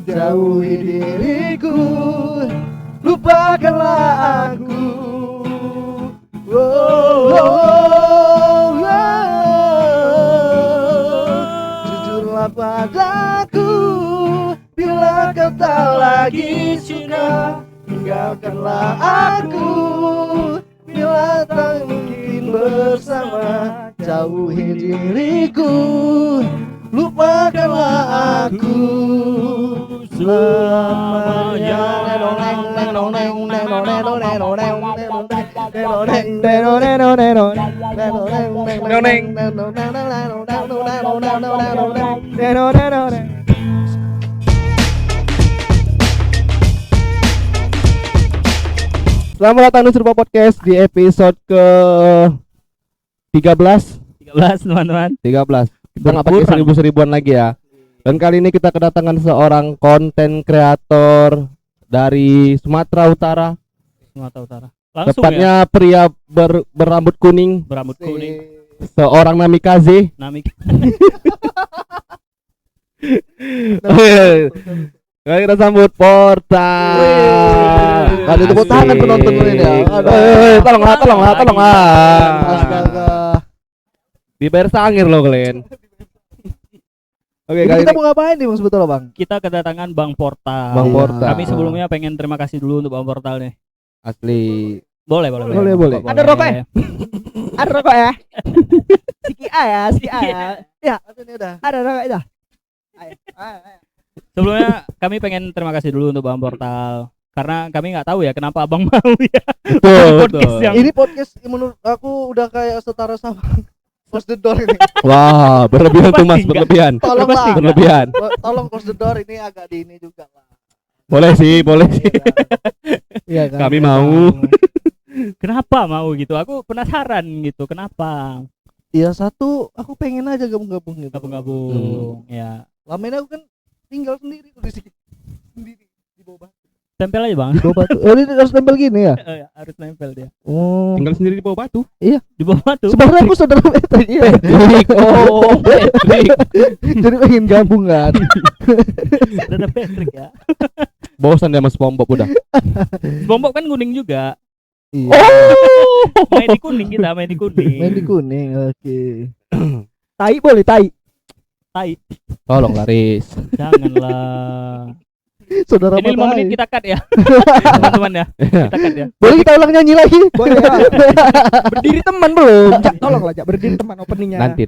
jauhi diriku, lupakanlah aku. Jujurlah padaku, bila kau tak lagi suka, tinggalkanlah aku. Bila tak mungkin bersama, jauhi diriku, lupakanlah aku selamanya. Selamat datang di Surpa Podcast di episode ke 13 teman-teman. 13. Kita nggak pakai seribu-seribuan lagi ya. Dan kali ini kita kedatangan seorang konten kreator dari Sumatera Utara. Langsung tepatnya ya? Pria berambut kuning. Berambut kuning. Seorang Namikaze. Kali kita sambut Portal. Kali tepuk tangan penonton ini ya. Tolonglah. Astaga. Dibayar sangir loh kalian. Oke, kali kita mau ngapain nih Bang sebetulnya Bang? Kita kedatangan Bang Portal. Kami sebelumnya pengen terima kasih dulu untuk Bang Portal nih. Asli. Boleh. Ada rokok ya? Ada rokok ya? Siki A ya. Ya, ini udah. Ada rokok itu. Ayo. Sebelumnya kami pengen terima kasih dulu untuk Bang Portal karena kami nggak tahu ya kenapa Abang mau ya. Betul. Yang... Ini podcast menurut aku udah kayak setara sama Close the Door ini. Wah, berlebihan tuh Mas, berlebihan. Tolonglah. Berlebihan. Tolong Close the Door ini agak di ini juga lah. Boleh sih. Iya kan. Kami mau. Kenapa mau gitu? Aku penasaran gitu. Kenapa? Iya satu, aku pengen aja gabung-gabung gitu. Gabung. Ya. Lama ini aku kan tinggal sendiri di sini. Sendiri di bawah batu. Tempel aja Bang. Di bawah batu. Oh, ini harus tempel gini ya? Harus nempel dia. Oh. Tinggal sendiri di bawah batu. Iya, di bawah batu. sebenarnya aku saudara Patrick. Iya. Jadi pengen gabung kan. Saudara Patrick ya. Bosan dia Mas SpongeBob udah. SpongeBob kan kuning juga. Iya. Main di kuning kita, main di kuning. Main di kuning. Oke. Tai boleh tai. Tolong Laris. Janganlah. Saudara ini 5 menit kita cut ya. Teman-teman ya. Kita cut ya. Boleh kita ulang nyanyi lagi? Boleh. Berdiri teman belum? Tolonglah Jak, berdiri teman openingnya. Nanti.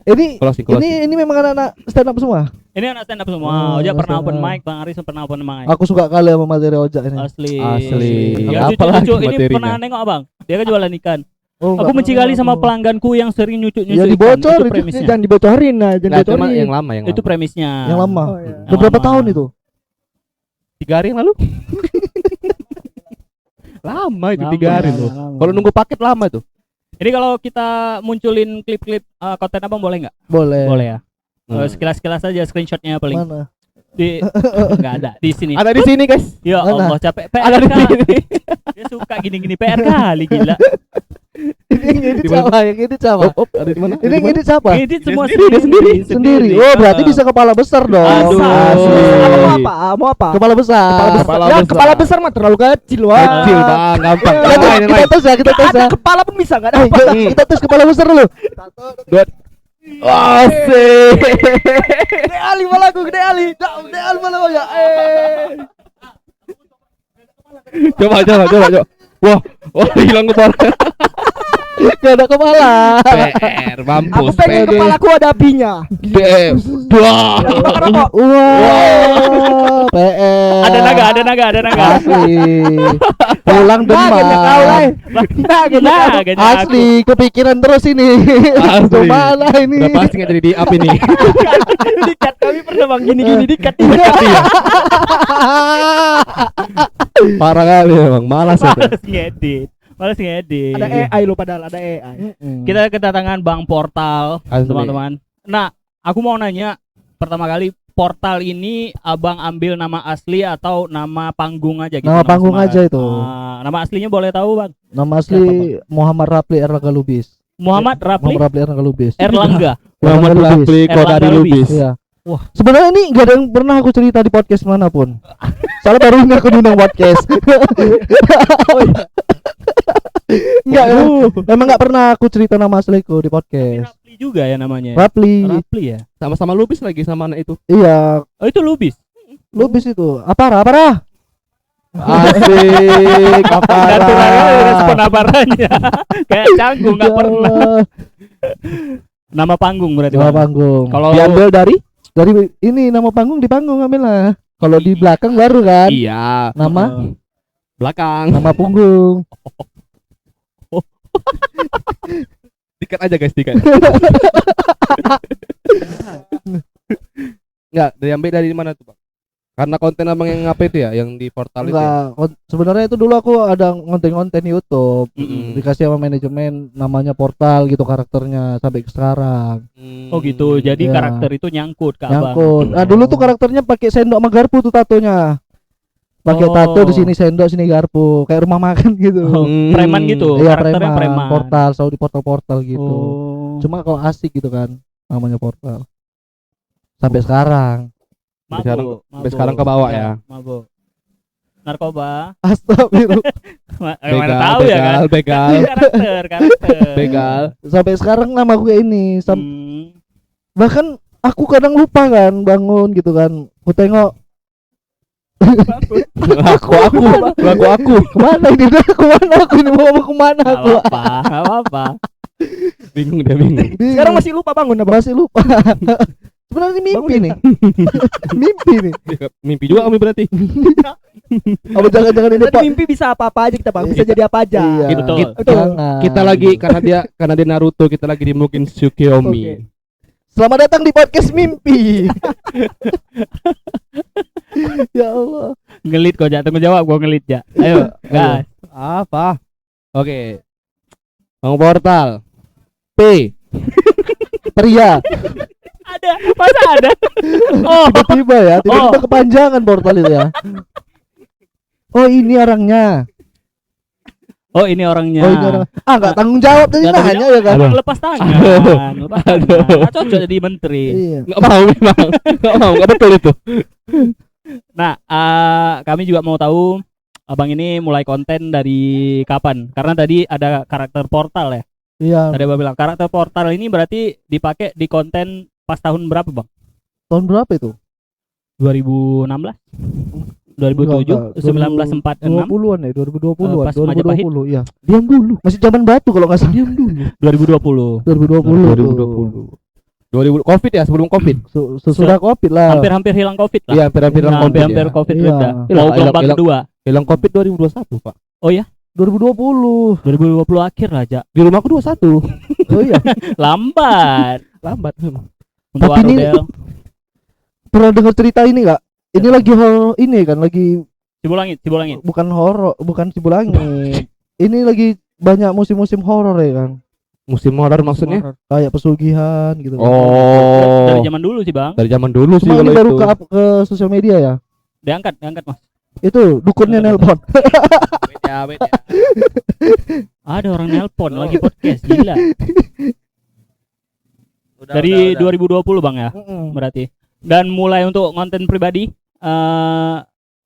Ini Closing. ini memang anak-anak stand up semua. Ini anak stand up semua. Ojak pernah open mic, Bang Aris pernah open mic. Aku suka kali sama materi Ojak ini. Asli. Ya, Lucu ini materinya? pernah nengok Abang. Dia kan jualan ikan. Oh, aku benci kali sama pelangganku yang sering nyucuk-nyucuk. Ya dibocor itu itu premisnya. jangan dibocorin nah, jangan dibocorin. Yang lama. Itu premisnya. Yang lama. Oh, iya. Udah berapa Yang tahun lama. itu? 3 hari yang lalu. Lama itu 3 hari tuh. lama. Kalau nunggu paket lama tuh. Ini kalau kita munculin klip-klip konten Abang boleh nggak? Boleh. Boleh ya. Sekilas-sekilas aja screenshotnya paling. Mana? Di nggak ada di sini. Ada di sini guys. Ya Mana? Allah capek. PR Ada di kali. sini. Dia suka gini-gini PR kali gila. Ini yang edit siapa? Yang edit siapa? Ada di mana? Ini yang edit siapa? Edit semua Sendiri. Oh, berarti bisa kepala besar dong. Aduh. Asli. Apa, Mau apa? Mau apa? Kepala besar. Kepala besar mah terlalu kecil wah. Kecil Bang, gampang. Kita tes ya, kita tes ya. Kepala pun bisa enggak ada. Kita tes kepala besar dulu. Asik. Gede Ali malah aku, Gede Ali malah ya. Coba. Wah, hilang kepala. Gak ada kepala. PR mampus. Aku pengen kepalaku ada apinya. Wah. Wah, PR. Ada naga. Asli. Pulang demam. Asli, kepikiran terus ini. Asli. Gimana ini? Udah pasti nggak jadi di up ini. Dikat kami pernah Bang gini dikat. Parah kali emang, malas itu. Malas ngedit. Ada AI lo padahal ada AI. Kita kedatangan Bang Portal, Asli. teman-teman. Nah, aku mau nanya pertama kali Portal ini Abang ambil nama asli atau nama panggung aja gitu? Nama panggung samaran? aja itu. Nama aslinya boleh tahu, Bang? Nama asli Muhammad Rapli Erlangga Lubis. Muhammad Rapli Muhammad Rapli Erlangga Lubis. Erlangga. Muhammad Rapli Kodari Lubis. Iya. Sebenarnya ini gak ada yang pernah aku cerita di podcast manapun. Soalnya baru ini aku diundang podcast. Enggak, emang gak pernah aku cerita nama asliku di podcast. Rapli juga ya namanya. Rapli. Rapli ya. Sama-sama Lubis lagi sama anak itu. Iya, Oh itu Lubis. Lubis itu. Apa? Asik, Naturalnya respon aparanya. Kayak canggung nggak pernah. Nama panggung berarti. Nama Bang. panggung. Kalau diambil dari ini nama panggung di panggung ambillah. Kalau di belakang baru kan. iya Nama belakang. nama punggung. Dikat aja guys, dikat. Enggak, diambil dari mana tuh, Bang? Karena konten abang yang apa itu ya, yang di portal itu. Ya? Enggak, sebenarnya itu dulu aku ada konten-konten YouTube. Mm-mm. Dikasih sama manajemen namanya portal gitu karakternya sampai ke sekarang. Oh gitu. Jadi Iya. karakter itu nyangkut ke abang. Nyangkut. Nah, dulu tuh karakternya pakai sendok sama garpu tuh tatonya. Pakai Oh. tato di sini sendok, sini garpu, kayak rumah makan gitu. Oh, preman gitu. Iya, Karakternya preman. Portal, selalu di portal-portal gitu. Oh. Cuma kalau asik gitu kan namanya portal. Sampai sekarang. Sampai sekarang ke bawah ya. Mabuk. Narkoba. Astagfirullah. Mana tahu ya kan. Begal. Karakter. Begal. Sampai sekarang nama gue ini. Bahkan aku kadang lupa kan bangun gitu kan. Aku tengok Aku. kemana ini udah kemana aku ini mau kemana aku. Gak apa-apa. Bingung dia bingung. Sekarang masih lupa bangun apa? masih lupa. Sebenarnya ini mimpi nih. Mimpi nih. Mimpi juga kami berarti. Apa jangan-jangan ini Berarti mimpi bisa apa-apa aja kita bang, bisa jadi apa aja. Iya. Betul. Jangan. Kita lagi karena dia Naruto, kita lagi di mungkin Tsukiyomi. Oke. Selamat datang di podcast mimpi. Ya Allah. Ngelit kok, Ja. Tunggu jawab, gua ngelit, Ja. Ayo, gas. Apa? Oke. Bang Portal. P. Pria. Ada, masa ada? Oh, Tiba-tiba ya, tiba-tiba kepanjangan portal itu ya. Oh ini orangnya. oh ini orangnya. Oh ini orang. Nggak tanggung jawab tadi Nggak tanggung nanya ya kan. Aduh. Lepas tangan. Lepas Aduh. tangan. Nggak cocok jadi menteri. Iya. Enggak mau memang. Enggak betul itu. Nah, kami juga mau tahu abang ini mulai konten dari kapan? Karena tadi ada karakter portal ya. Iya. Tadi abang bilang karakter portal ini berarti dipakai di konten pas tahun berapa, Bang? Tahun berapa itu? 2016? 2007? 1946? 20-an ya, 2020-an. Pas Majapahit? 2020 iya. Diam dulu. Masih zaman batu kalau nggak salah. Diam dulu. 2020. 2020. 2020 Covid ya, sebelum Covid. Sesudah Covid lah. Hampir-hampir hilang Covid lah. Iya, hampir-hampir Nah, hilang Covid. hampir-hampir Ya. Covid Iya. reda. Hilang- Mau gelombang hilang- kedua. Hilang Covid 2021, Pak. 2020. 2020 akhir lah, Ja. Di rumahku 21. Oh iya. Lambat. Lambat memang. Untuk Tapi ini- Arudel. Pernah dengar cerita ini nggak? Ini lagi horor ini kan, lagi Cibulangit. bukan horor, bukan Cibulangit. Ini lagi banyak musim-musim horor ya kan. Musim horor maksudnya? Kayak pesugihan gitu. Dari Oh. zaman dulu sih, Bang. Dari zaman dulu sih Cuma ini kalau baru itu. ke sosial media ya. Diangkat, Mas. Itu dukunnya nelpon. Wait ya. Ada orang nelpon lagi podcast, gila. Dari 2020, Bang ya, berarti. Dan mulai untuk konten pribadi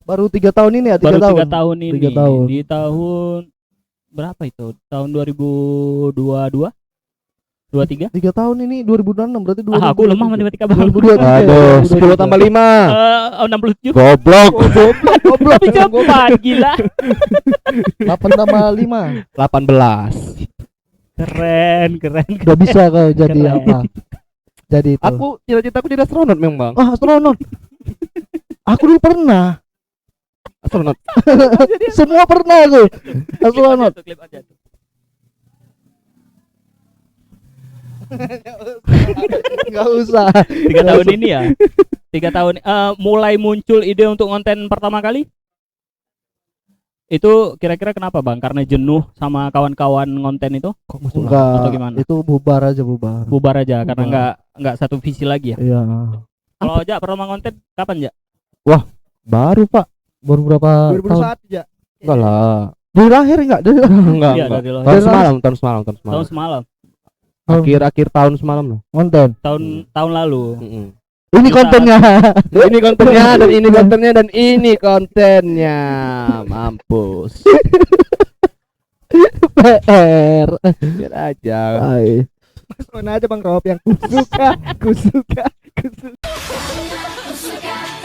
Baru 3 tahun ini ya, 3 baru tahun. 3 tahun ini. 3 tahun. Di tahun berapa itu? Tahun 2022? 23? 3 tahun ini 2006 berarti 2023. Aku lemah matematika, Bang. 2023. Aduh, 10 tambah 5. 67. Goblok. Tapi cepat, gila. 8 tambah 5. 18. Keren. Udah bisa kau jadi Keren. apa? Jadi itu. Aku cita-citaku jadi astronot memang, Bang. Astronot. Aku dulu pernah. Astronot. Semua pernah aku. Astronot. Klip aja tuh. Enggak usah. 3 tahun ini ya. 3 tahun mulai muncul ide untuk konten pertama kali. Itu kira-kira kenapa, Bang? Karena jenuh sama kawan-kawan konten itu? Kok masuk Enggak. Atau gimana? Itu bubar aja bubar. Bubar aja karena Bubar. enggak satu visi lagi ya. Iya. Kalau aja pertama konten kapan, Ja? Baru Pak. Baru berapa tahun? 2021 ya. Enggak lah. Dari lahir enggak? Dari Enggak. Iya, enggak. dari lahir. Tahun semalam, tahun semalam. Tahun semalam, Akhir tahun semalam lah. konten. tahun lalu. Mm-mm. Ini kontennya. Ini kontennya dan ini kontennya dan ini kontennya. Mampus. PR. Biar aja. Ay. Mas mana aja Bang Rob yang kusuka.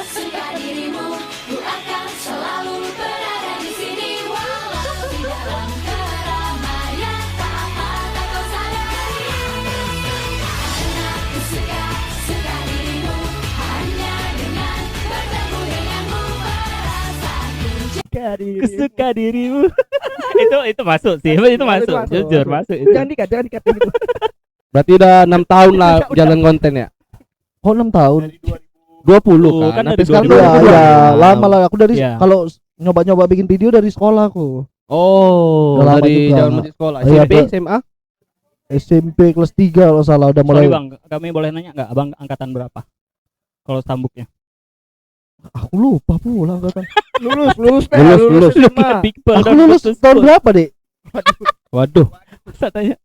Suka dirimu, ku akan selalu berada di sini walau di dalam keramaian tanpa kau sadari. Karena ku suka dirimu, hanya dengan bertemu denganmu perasaanku. Kesuka dirimu. itu masuk sih. Itu masuk. masuk. Jujur masuk itu. Jangan dikat gitu. Berarti udah 6 tahun lah jalan konten ya. Oh 6 tahun. 20 Kan kan. dari Tapi sekarang 2000. Ya, udah ya, lama lah aku dari Iya. kalau nyoba-nyoba bikin video dari sekolah aku. Oh, Udah lama dari juga. zaman masih sekolah. Iya, SMP, Pak. SMA? SMP kelas 3 kalau salah udah mulai. Sorry Bang, kami boleh nanya nggak Abang angkatan berapa? Kalau stambuknya. Aku lupa pula angkatan. Lulus. SMA. Aku lulus tahun berapa, Dek? Waduh, Tanya.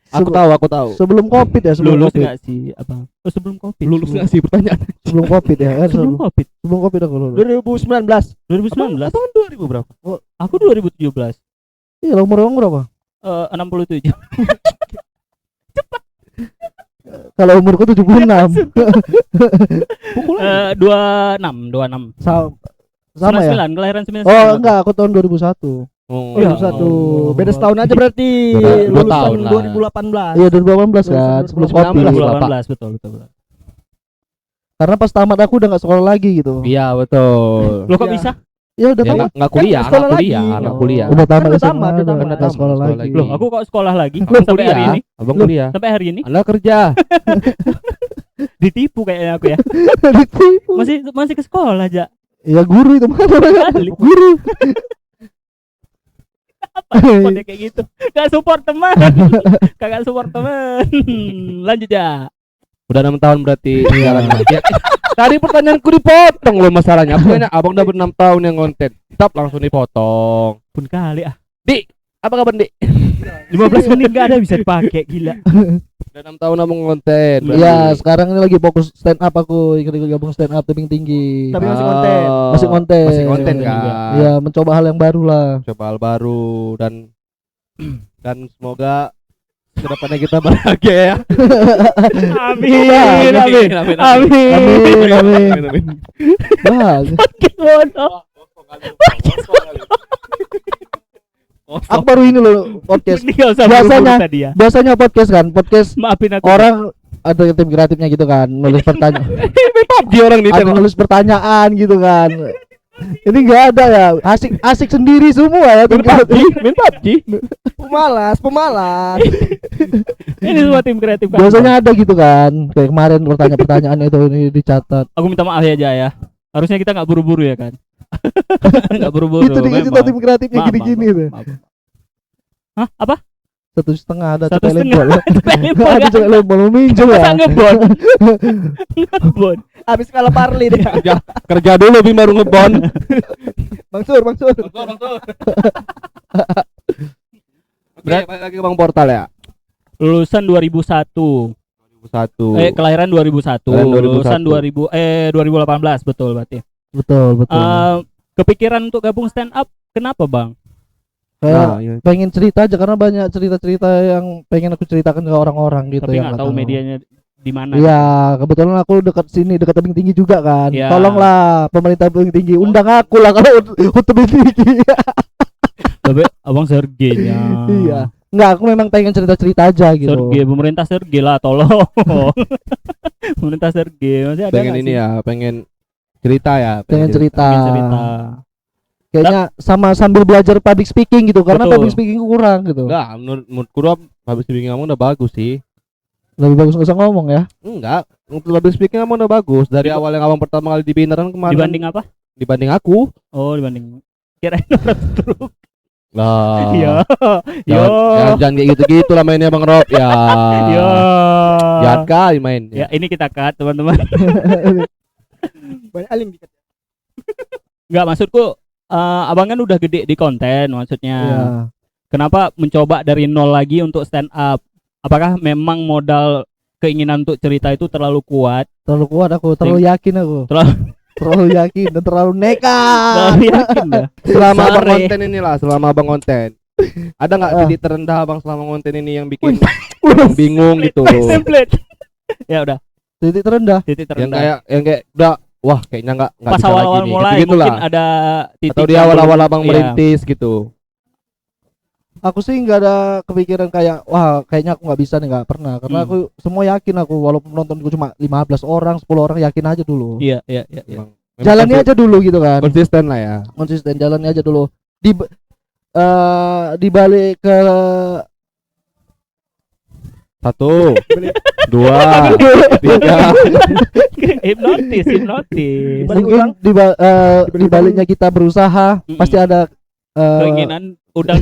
aku tahu. Sebelum Covid ya, sebelum Lulus Covid. nggak sih Abang? Oh, sebelum Covid. Lulus nggak sih pertanyaan? Sebelum Covid ya kan. Sebelum Covid. Sebelum Covid aku lulus. 2019. 2019. Tahun 2000 berapa? Aku 2017. Iya, umur kamu berapa? 67. Kalau umurku 76. 26. Sama ya? 99, kelahiran 99. Oh, enggak, aku tahun 2001. Oh, Iya. 2001. Beda setahun aja berarti. Dua Lulusan tahun lah. 2018. Iya, 2018 kan, sebelum Covid. 2018 betul. Karena pas tamat aku udah enggak sekolah lagi gitu. Iya, betul. Lo kok Iya. bisa? Ya udah Ya, tamat. nggak kuliah, Kan sekolah nggak kuliah, lagi. nggak kuliah. Udah tamat Kan udah SMA, tamat, udah tamat. nggak sekolah Sekolah lagi. lagi. Loh, aku kok sekolah lagi? Abang Sampai hari kuliah, ini. abang kuliah. Sampai hari ini Anda kerja. ditipu kayaknya aku ya. Ditipu. Masih ke sekolah aja. Ya guru itu mana? Kali. Guru. Kode kayak gitu. Gak support teman. Kagak support teman. Lanjut ya. Udah 6 tahun berarti jalan. Ya, tadi pertanyaanku dipotong loh masalahnya. Aku tanya, abang udah 6 tahun yang konten. Tap langsung dipotong. Pun kali Apa kabar, Dik? 15 menit gak ada bisa dipakai, gila. Udah 6 tahun abang konten. Iya, sekarang ini lagi fokus stand up aku, ikut gabung stand up tebing tinggi. Tapi masih konten. Masih konten. Masih konten Konten kan. juga. Iya, mencoba hal yang baru lah. Coba hal baru dan semoga kedepannya kita bahagia ya. Amin. Amin. Amin. Bagus. Bodoh. Aku baru ini loh podcast. Ini gak usah Biasanya- buru-buru tadi ya. Biasanya podcast kan, podcast Maafin aku. orang ada tim kreatifnya gitu kan, nulis pertanyaan. Di orang di Ada nulis pertanyaan gitu kan. Ini enggak ada ya. Asik sendiri semua ya tim kreatif. main PUBG. Pemalas. Ini semua tim kreatif kan. Biasanya ada gitu kan. Kayak kemarin pertanyaan itu ini dicatat. Aku minta maaf ya aja ya. Harusnya kita nggak buru-buru ya kan. Nggak buru-buru. Itu dikasih tahu memang. tim kreatifnya Maaf, gini-gini maaf, tuh. maaf. Hah? Apa? 1,5 ada 1,5 cepet lempol. Lempol Ada kan? cepet lempol mau minjem Masa ya. ngebon? Ngebon. Habis kalah Parli deh. Kerja dulu Bim baru ngebon. Bang Sur. Berat balik lagi ke Bang Portal ya. Lulusan 2001. 2001. Kelahiran 2001. Kelahiran 2001. Lulusan 2018 betul berarti. Betul. Kepikiran untuk gabung stand up kenapa, Bang? Kayak Nah, iya. pengen cerita aja karena banyak cerita-cerita yang pengen aku ceritakan ke orang-orang gitu Tapi yang nggak tahu medianya di mana. Iya, kebetulan aku dekat sini, dekat tebing tinggi juga kan. Iya. Tolonglah pemerintah tebing tinggi, undang aku lah kalau untuk tebing tinggi. Tapi Abang Sergenya. Iya. Enggak, aku memang pengen cerita-cerita aja gitu. Sergei, pemerintah Sergei lah, tolong. Pemerintah Sergei masih ada Pengen nggak ini sih? ya, pengen cerita ya. Pengen cerita. Pengen cerita. Kayaknya sama sambil belajar public speaking gitu karena Betul. public speaking kurang gitu. Enggak, menurutku doang habis speaking kamu udah bagus sih. Lebih bagus nggak usah ngomong ya. Enggak, untuk habis speaking kamu udah bagus. Dari awal yang abang pertama kali di Binaran kemarin. Dibanding apa? Dibanding aku. Oh, dibanding kirain orang truk. Lah. Iya. Yo. Jangan kayak gitu-gitu lah mainnya Bang Rob ya. Yo. Jahat kali main. Ya, ini kita cut, teman-teman. Banyak alim dikit. Enggak, maksudku abang kan udah gede di konten maksudnya. Iya. Kenapa mencoba dari nol lagi untuk stand up? Apakah memang modal keinginan untuk cerita itu terlalu kuat. Terlalu kuat aku, terlalu yakin aku. Terlalu yakin dan terlalu nekat. Terlalu yakin dah. Selama abang Sorry. konten inilah, selama abang konten. Ada nggak titik terendah abang selama konten ini yang bikin bingung gitu? Template. Ya udah, Titik terendah. titik Yang terendah. kayak udah wah kayaknya nggak Pas bisa awal-awal lagi nih. mulai Gitu-gitu mungkin lah. ada titik Atau di yang awal-awal belum- abang iya. merintis gitu. Aku sih nggak ada kepikiran kayak wah kayaknya aku nggak bisa nih, nggak pernah, karena aku semua yakin aku, walaupun nontonku cuma 15 orang 10 orang yakin aja dulu. Iya. Memang Jalannya aja dulu gitu kan, konsisten lah ya. konsisten jalannya aja dulu. Di balik ke 1, 2, 3. hipnotis. mungkin di baliknya kita berusaha pasti ada Keinginan udang.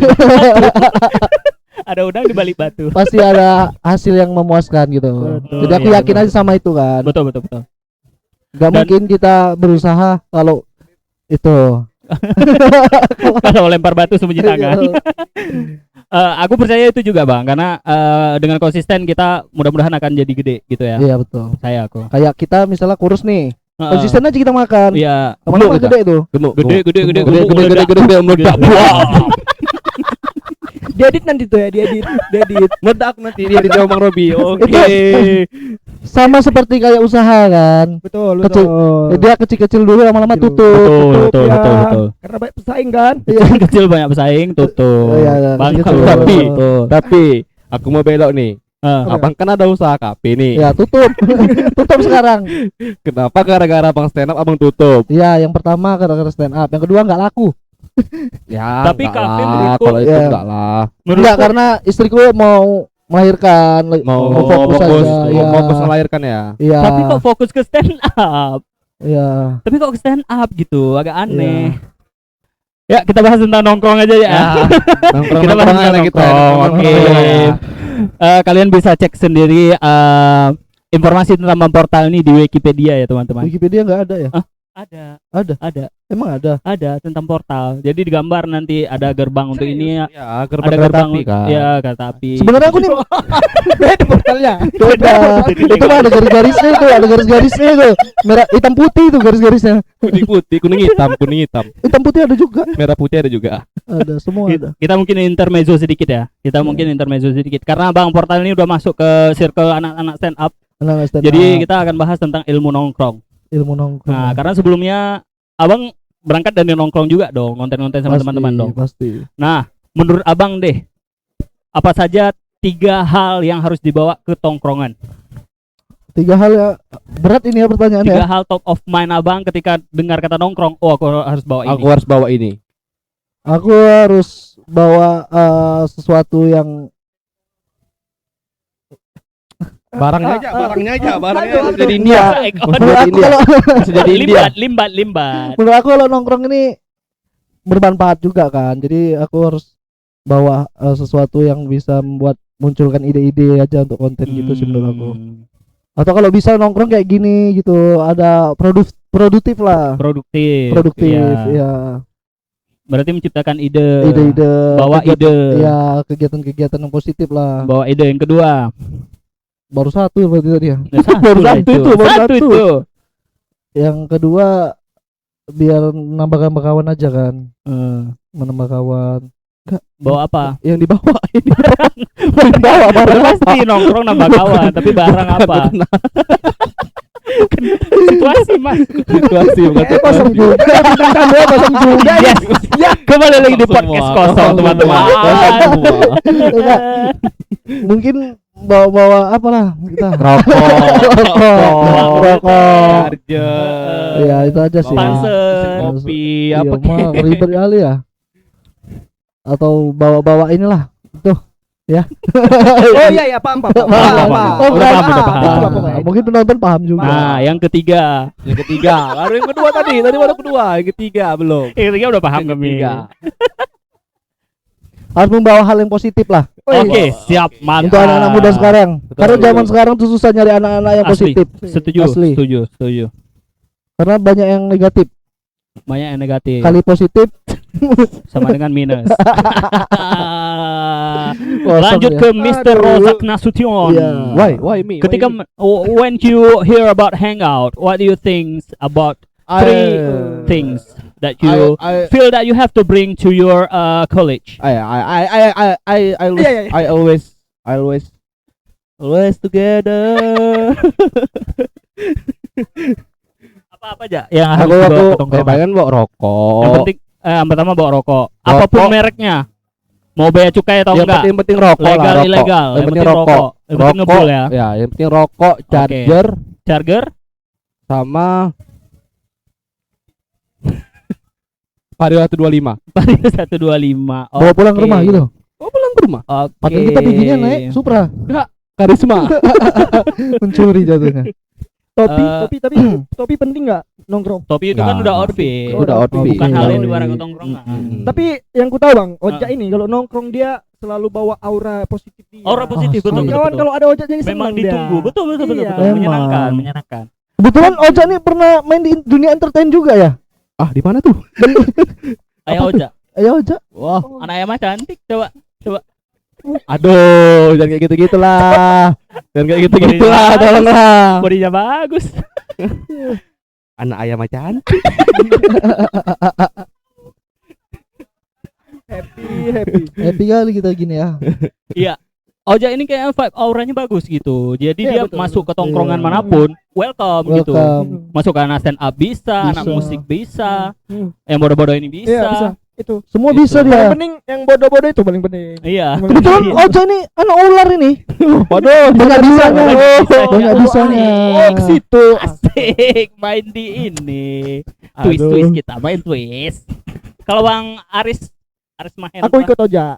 Ada udang di balik batu. pasti ada hasil yang memuaskan gitu. Betul, Jadi aku iya, yakin aja sama itu kan. Betul. Gak mungkin kita berusaha kalau itu. Kalau lempar batu sembunyi tangan. Aku percaya itu juga bang, karena dengan konsisten kita mudah-mudahan akan jadi gede gitu ya. Iya betul. Aku. Kayak kita misalnya kurus nih, Heeh. konsisten aja kita makan. Iya. Lama-lama Gemuk gede itu. Gemuk. Gede Gede meledak. Diedit nanti tuh ya, diedit. Meledak nanti dia di Bang Robi. Oke. Sama seperti kayak usaha kan. Betul. Kecil. Dia kecil-kecil dulu lama-lama tutup. Betul. Karena banyak pesaing kan. Kecil banyak pesaing tutup. Oh, iya, Bang, kecil. Tapi aku mau belok nih. Abang kan ada usaha kafe nih. Ya tutup. Tutup sekarang. Kenapa gara-gara abang stand up abang tutup? Ya yang pertama gara-gara stand up, yang kedua nggak laku. Ya, Tapi enggak kafe lah, menurutku- kalau itu ya. enggak lah. Enggak, karena istriku mau melahirkan, Mau fokus aja. mau fokus melahirkan ya. Iya. Tapi kok fokus ke stand up? Iya. Tapi kok ke stand up gitu, agak aneh. Ya, kita bahas tentang nongkrong aja ya. Kita bahas tentang nongkrong. Oke. Kalian bisa cek sendiri informasi tentang Bang Portal ini di Wikipedia ya teman-teman. Wikipedia nggak ada ya? Ada Emang ada. tentang portal. Jadi digambar nanti ada gerbang untuk ini ya. Ya, Ada gerbang gerbang api kan. ya kereta api. Sebenarnya aku nih Beda portalnya. beda. Itu mah ada garis-garisnya itu, ada garis-garisnya itu. Merah, hitam putih itu garis-garisnya. Kuning putih, kuning hitam. Hitam putih ada juga. Merah putih ada juga. Ada, semua ada. Kita mungkin intermezzo sedikit ya. Mungkin intermezzo sedikit karena Bang Portal ini udah masuk ke circle anak-anak stand up. Nah, stand Jadi up, kita akan bahas tentang ilmu nongkrong. ilmu nongkrong. Nah, karena sebelumnya Abang berangkat dari nongkrong juga dong, konten-konten sama teman-teman dong. Pasti. Nah, menurut Abang deh, apa saja 3 hal yang harus dibawa ke tongkrongan? 3 hal ya, berat ini ya pertanyaannya. 3 hal top of mind Abang ketika dengar kata nongkrong. Oh, aku harus bawa ini. Aku harus bawa ini. Aku harus bawa sesuatu yang Barangnya aja Aduh. harus jadi India. menurut aku kalau Harus jadi India. Limbat. menurut aku kalau nongkrong ini bermanfaat juga kan. Jadi aku harus bawa sesuatu yang bisa membuat munculkan ide-ide aja untuk konten gitu sih menurut aku. Atau kalau bisa nongkrong kayak gini gitu, ada produktif lah. Produktif. Produktif Iya. ya. Berarti menciptakan ide. Ide-ide. Bawa ide. Ya, kegiatan-kegiatan yang positif lah. Bawa ide yang kedua. Baru satu ya berarti tadi ya. Baru lah satu itu, baru satu. itu. Yang kedua biar nambah kawan aja kan. Eh, Menambah kawan. bawa apa? Yang dibawa ini. Dibawa barang Udah apa? pasti nongkrong nambah kawan, tapi barang apa? Situasi mas. Situasi bukan Kosong juga. Bintang 2 kosong juga. Yes. Ya, kembali lagi di podcast kosong teman-teman. Enggak. Mungkin bawa apa lah kita. Rokok. Charger. Ya itu aja sih. Panser. Kopi Iya, apa mah ribet kali ya. Atau bawa ini lah. Tuh. Ya. Oh iya paham. Paham. Paham. Oh, Udah paham, udah Itu paham. lah pokoknya. Mungkin penonton paham juga. Nah, yang ketiga. Yang ketiga, baru yang kedua tadi baru kedua, yang ketiga belum. Yang ketiga udah paham Yang kami. ketiga. Harus membawa hal yang positif lah Oke, siap, mantap. untuk anak-anak muda sekarang. Betul. Karena zaman sekarang tuh susah nyari anak-anak yang Asli. positif. Setuju, Asli. setuju. Karena banyak yang negatif. Banyak yang negatif Kali positif sama dengan minus. Lanjut ya. ke Mr. Aduh. Rozak Nasution. Iya. Why me? Ketika when you hear about hangout, what do you think about three things that you I feel that you have to bring to your college? Iya. always together. Apa aja yang harus Aku dibawa ke tongkrongan? pengen bawa rokok. Yang penting yang pertama bawa rokok. Apapun mereknya. Mau bea cukai atau yang enggak? penting rokok lah, Legal rokok. ilegal. Yang penting rokok. Yang penting ngebul ya. Ya, yang penting rokok, charger Charger, sama Vario 125. Vario 125. Bawa pulang ke rumah gitu. Oh, pulang ke rumah. Oke. Padahal kita bikinnya naik Supra. Karisma. Mencuri jatuhnya. Topi tapi topi penting nggak nongkrong? Topi itu kan Nggak. udah outfit. Udah outfit. Bukan hal yang Iya, dilarang iya. ke tongkrongan. Tapi yang ku tahu Bang, Ojak ini kalau nongkrong dia selalu bawa aura positif dia. Aura positif, betul, betul, Kawan betul. kalau ada Ojak jadi Memang senang ditunggu. dia. Betul, betul, betul, Iya. betul. Emang. Menyenangkan, menyenangkan. Kebetulan Oja nih pernah main di dunia entertain juga ya. Ah, di mana tuh? Ayo Oja. Ayo Oja. Wah, Anak ayam mah cantik, coba. aduh, jangan kayak gitu-gitu lah. Jangan kayak gitu-gitu lah, tolonglah. Bodinya bagus. Anak ayam macan. Happy. Happy kali kita gini ya. Iya. Oja ini kayak vibe auranya bagus gitu. Jadi Iya, dia betul, masuk ke tongkrongan Iya. manapun, welcome, gitu. Welcome. Masuk ke anak stand up bisa, anak Bisa. musik bisa, Hmm. yang bodoh-bodoh ini bisa. Iya, bisa. Itu. Semua Gitu. bisa Paling dia. penting yang bodoh-bodoh itu paling penting. Iya. Kebetulan Oja nih anak ular ini. Waduh, Banyak bisanya. Banyak bisanya. Banyak bisanya. Oh, ke situ. Asik main di ini. Twist kita main twist. Kalau Bang Aris Mahendra. Aku ikut Ojak.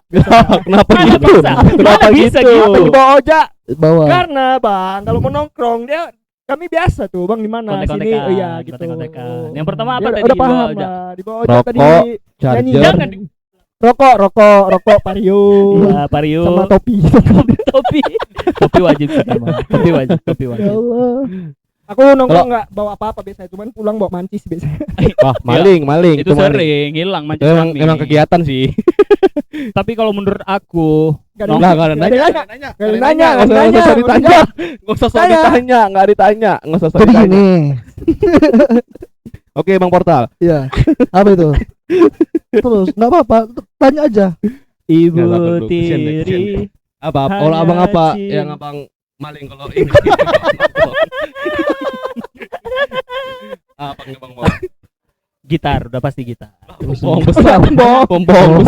kenapa Mana gitu? bisa? Kenapa Mana bisa gitu? Apa dibawa Ojak? Bawa. Karena Bang, kalau mau nongkrong dia kami biasa tuh Bang di mana sini. Kontek-kontekan, Oh iya gitu. kontek-kontekan. Yang pertama apa Dia tadi udah dibawa paham Ojak? lah. Di bawah Ojak tadi Rokok, nyanyi. Charger. Jangan di Rokok Vario. ya, Vario Sama topi. topi wajib kita mah. Topi wajib. Ya Allah. Aku nongkrong nggak bawa apa-apa biasanya, cuman pulang bawa mancis biasanya. Wah, maling. Itu maling. sering hilang Itu mancis kami. emang kegiatan sih. Tapi kalau menurut aku Gak Nong- Lah, enggak ada Nggak nanya. ada Nggak Nggak ada nanya, Nggak nggak usah nanya. ditanya. Enggak usah sok Tanya. ditanya, enggak ditanya. Enggak usah sok Jadi ditanya. gini. Oke, Bang Portal. Iya. Apa itu? Terus enggak apa-apa, tanya aja. Ibu Nggak, nggak perlu. Kesian deh, tiri Apa? Hanya Kalau abang apa? cinta. Yang abang maling kalau ini. Apa yang bang mau? gitar, udah pasti gitar. Pembohong besar, pembohong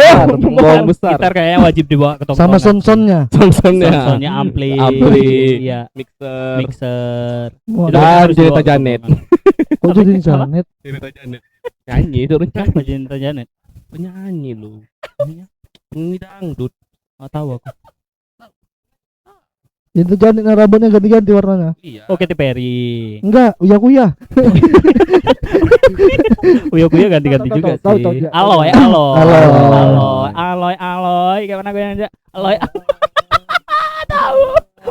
besar. Gitar kayaknya wajib dibawa ke Sama tongkrongan. son-sonnya. Sonsonnya, Soundnya ampli, Ampli. iya, mixer, mixer. Wah, Itu Dan harus Jelita dibawa ke Janet. tongkrongan. kok jadi Apa? janet? Jelita Janet. Nyanyi itu rencana Apa Jelita Janet? penyanyi lu. Penyanyi dangdut. Nggak tahu aku. Itu janet rambutnya ganti-ganti warnanya. Iya. Oh, Katy Perry. Enggak, uya-kuya. Uya ganti-ganti Tahu, juga tahu, sih. tahu, tahu. Aloy. Kayak mana gue aja? Aloy. Tahu.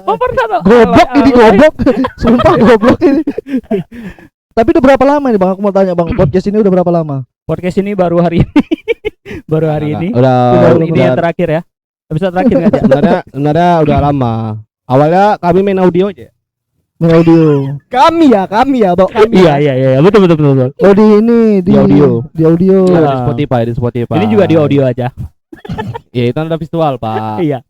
Oh, pernah tahu. Goblok Aloy, ini aloy. goblok. Sumpah goblok ini. Tapi udah berapa lama nih Bang? Aku mau tanya Bang, podcast ini udah berapa lama? Podcast ini baru hari ini. Baru hari ini. Udah, Ini yang terakhir ya. Episode terakhir nggak Cak? sebenarnya udah lama. Awalnya kami main audio aja. Main audio. Kami ya, bawa kami. Iya, betul. Oh di ini Di audio. Di audio. Iya. Di Spotify. Ini juga di audio aja. Ya itu ada visual, Pak. Iya.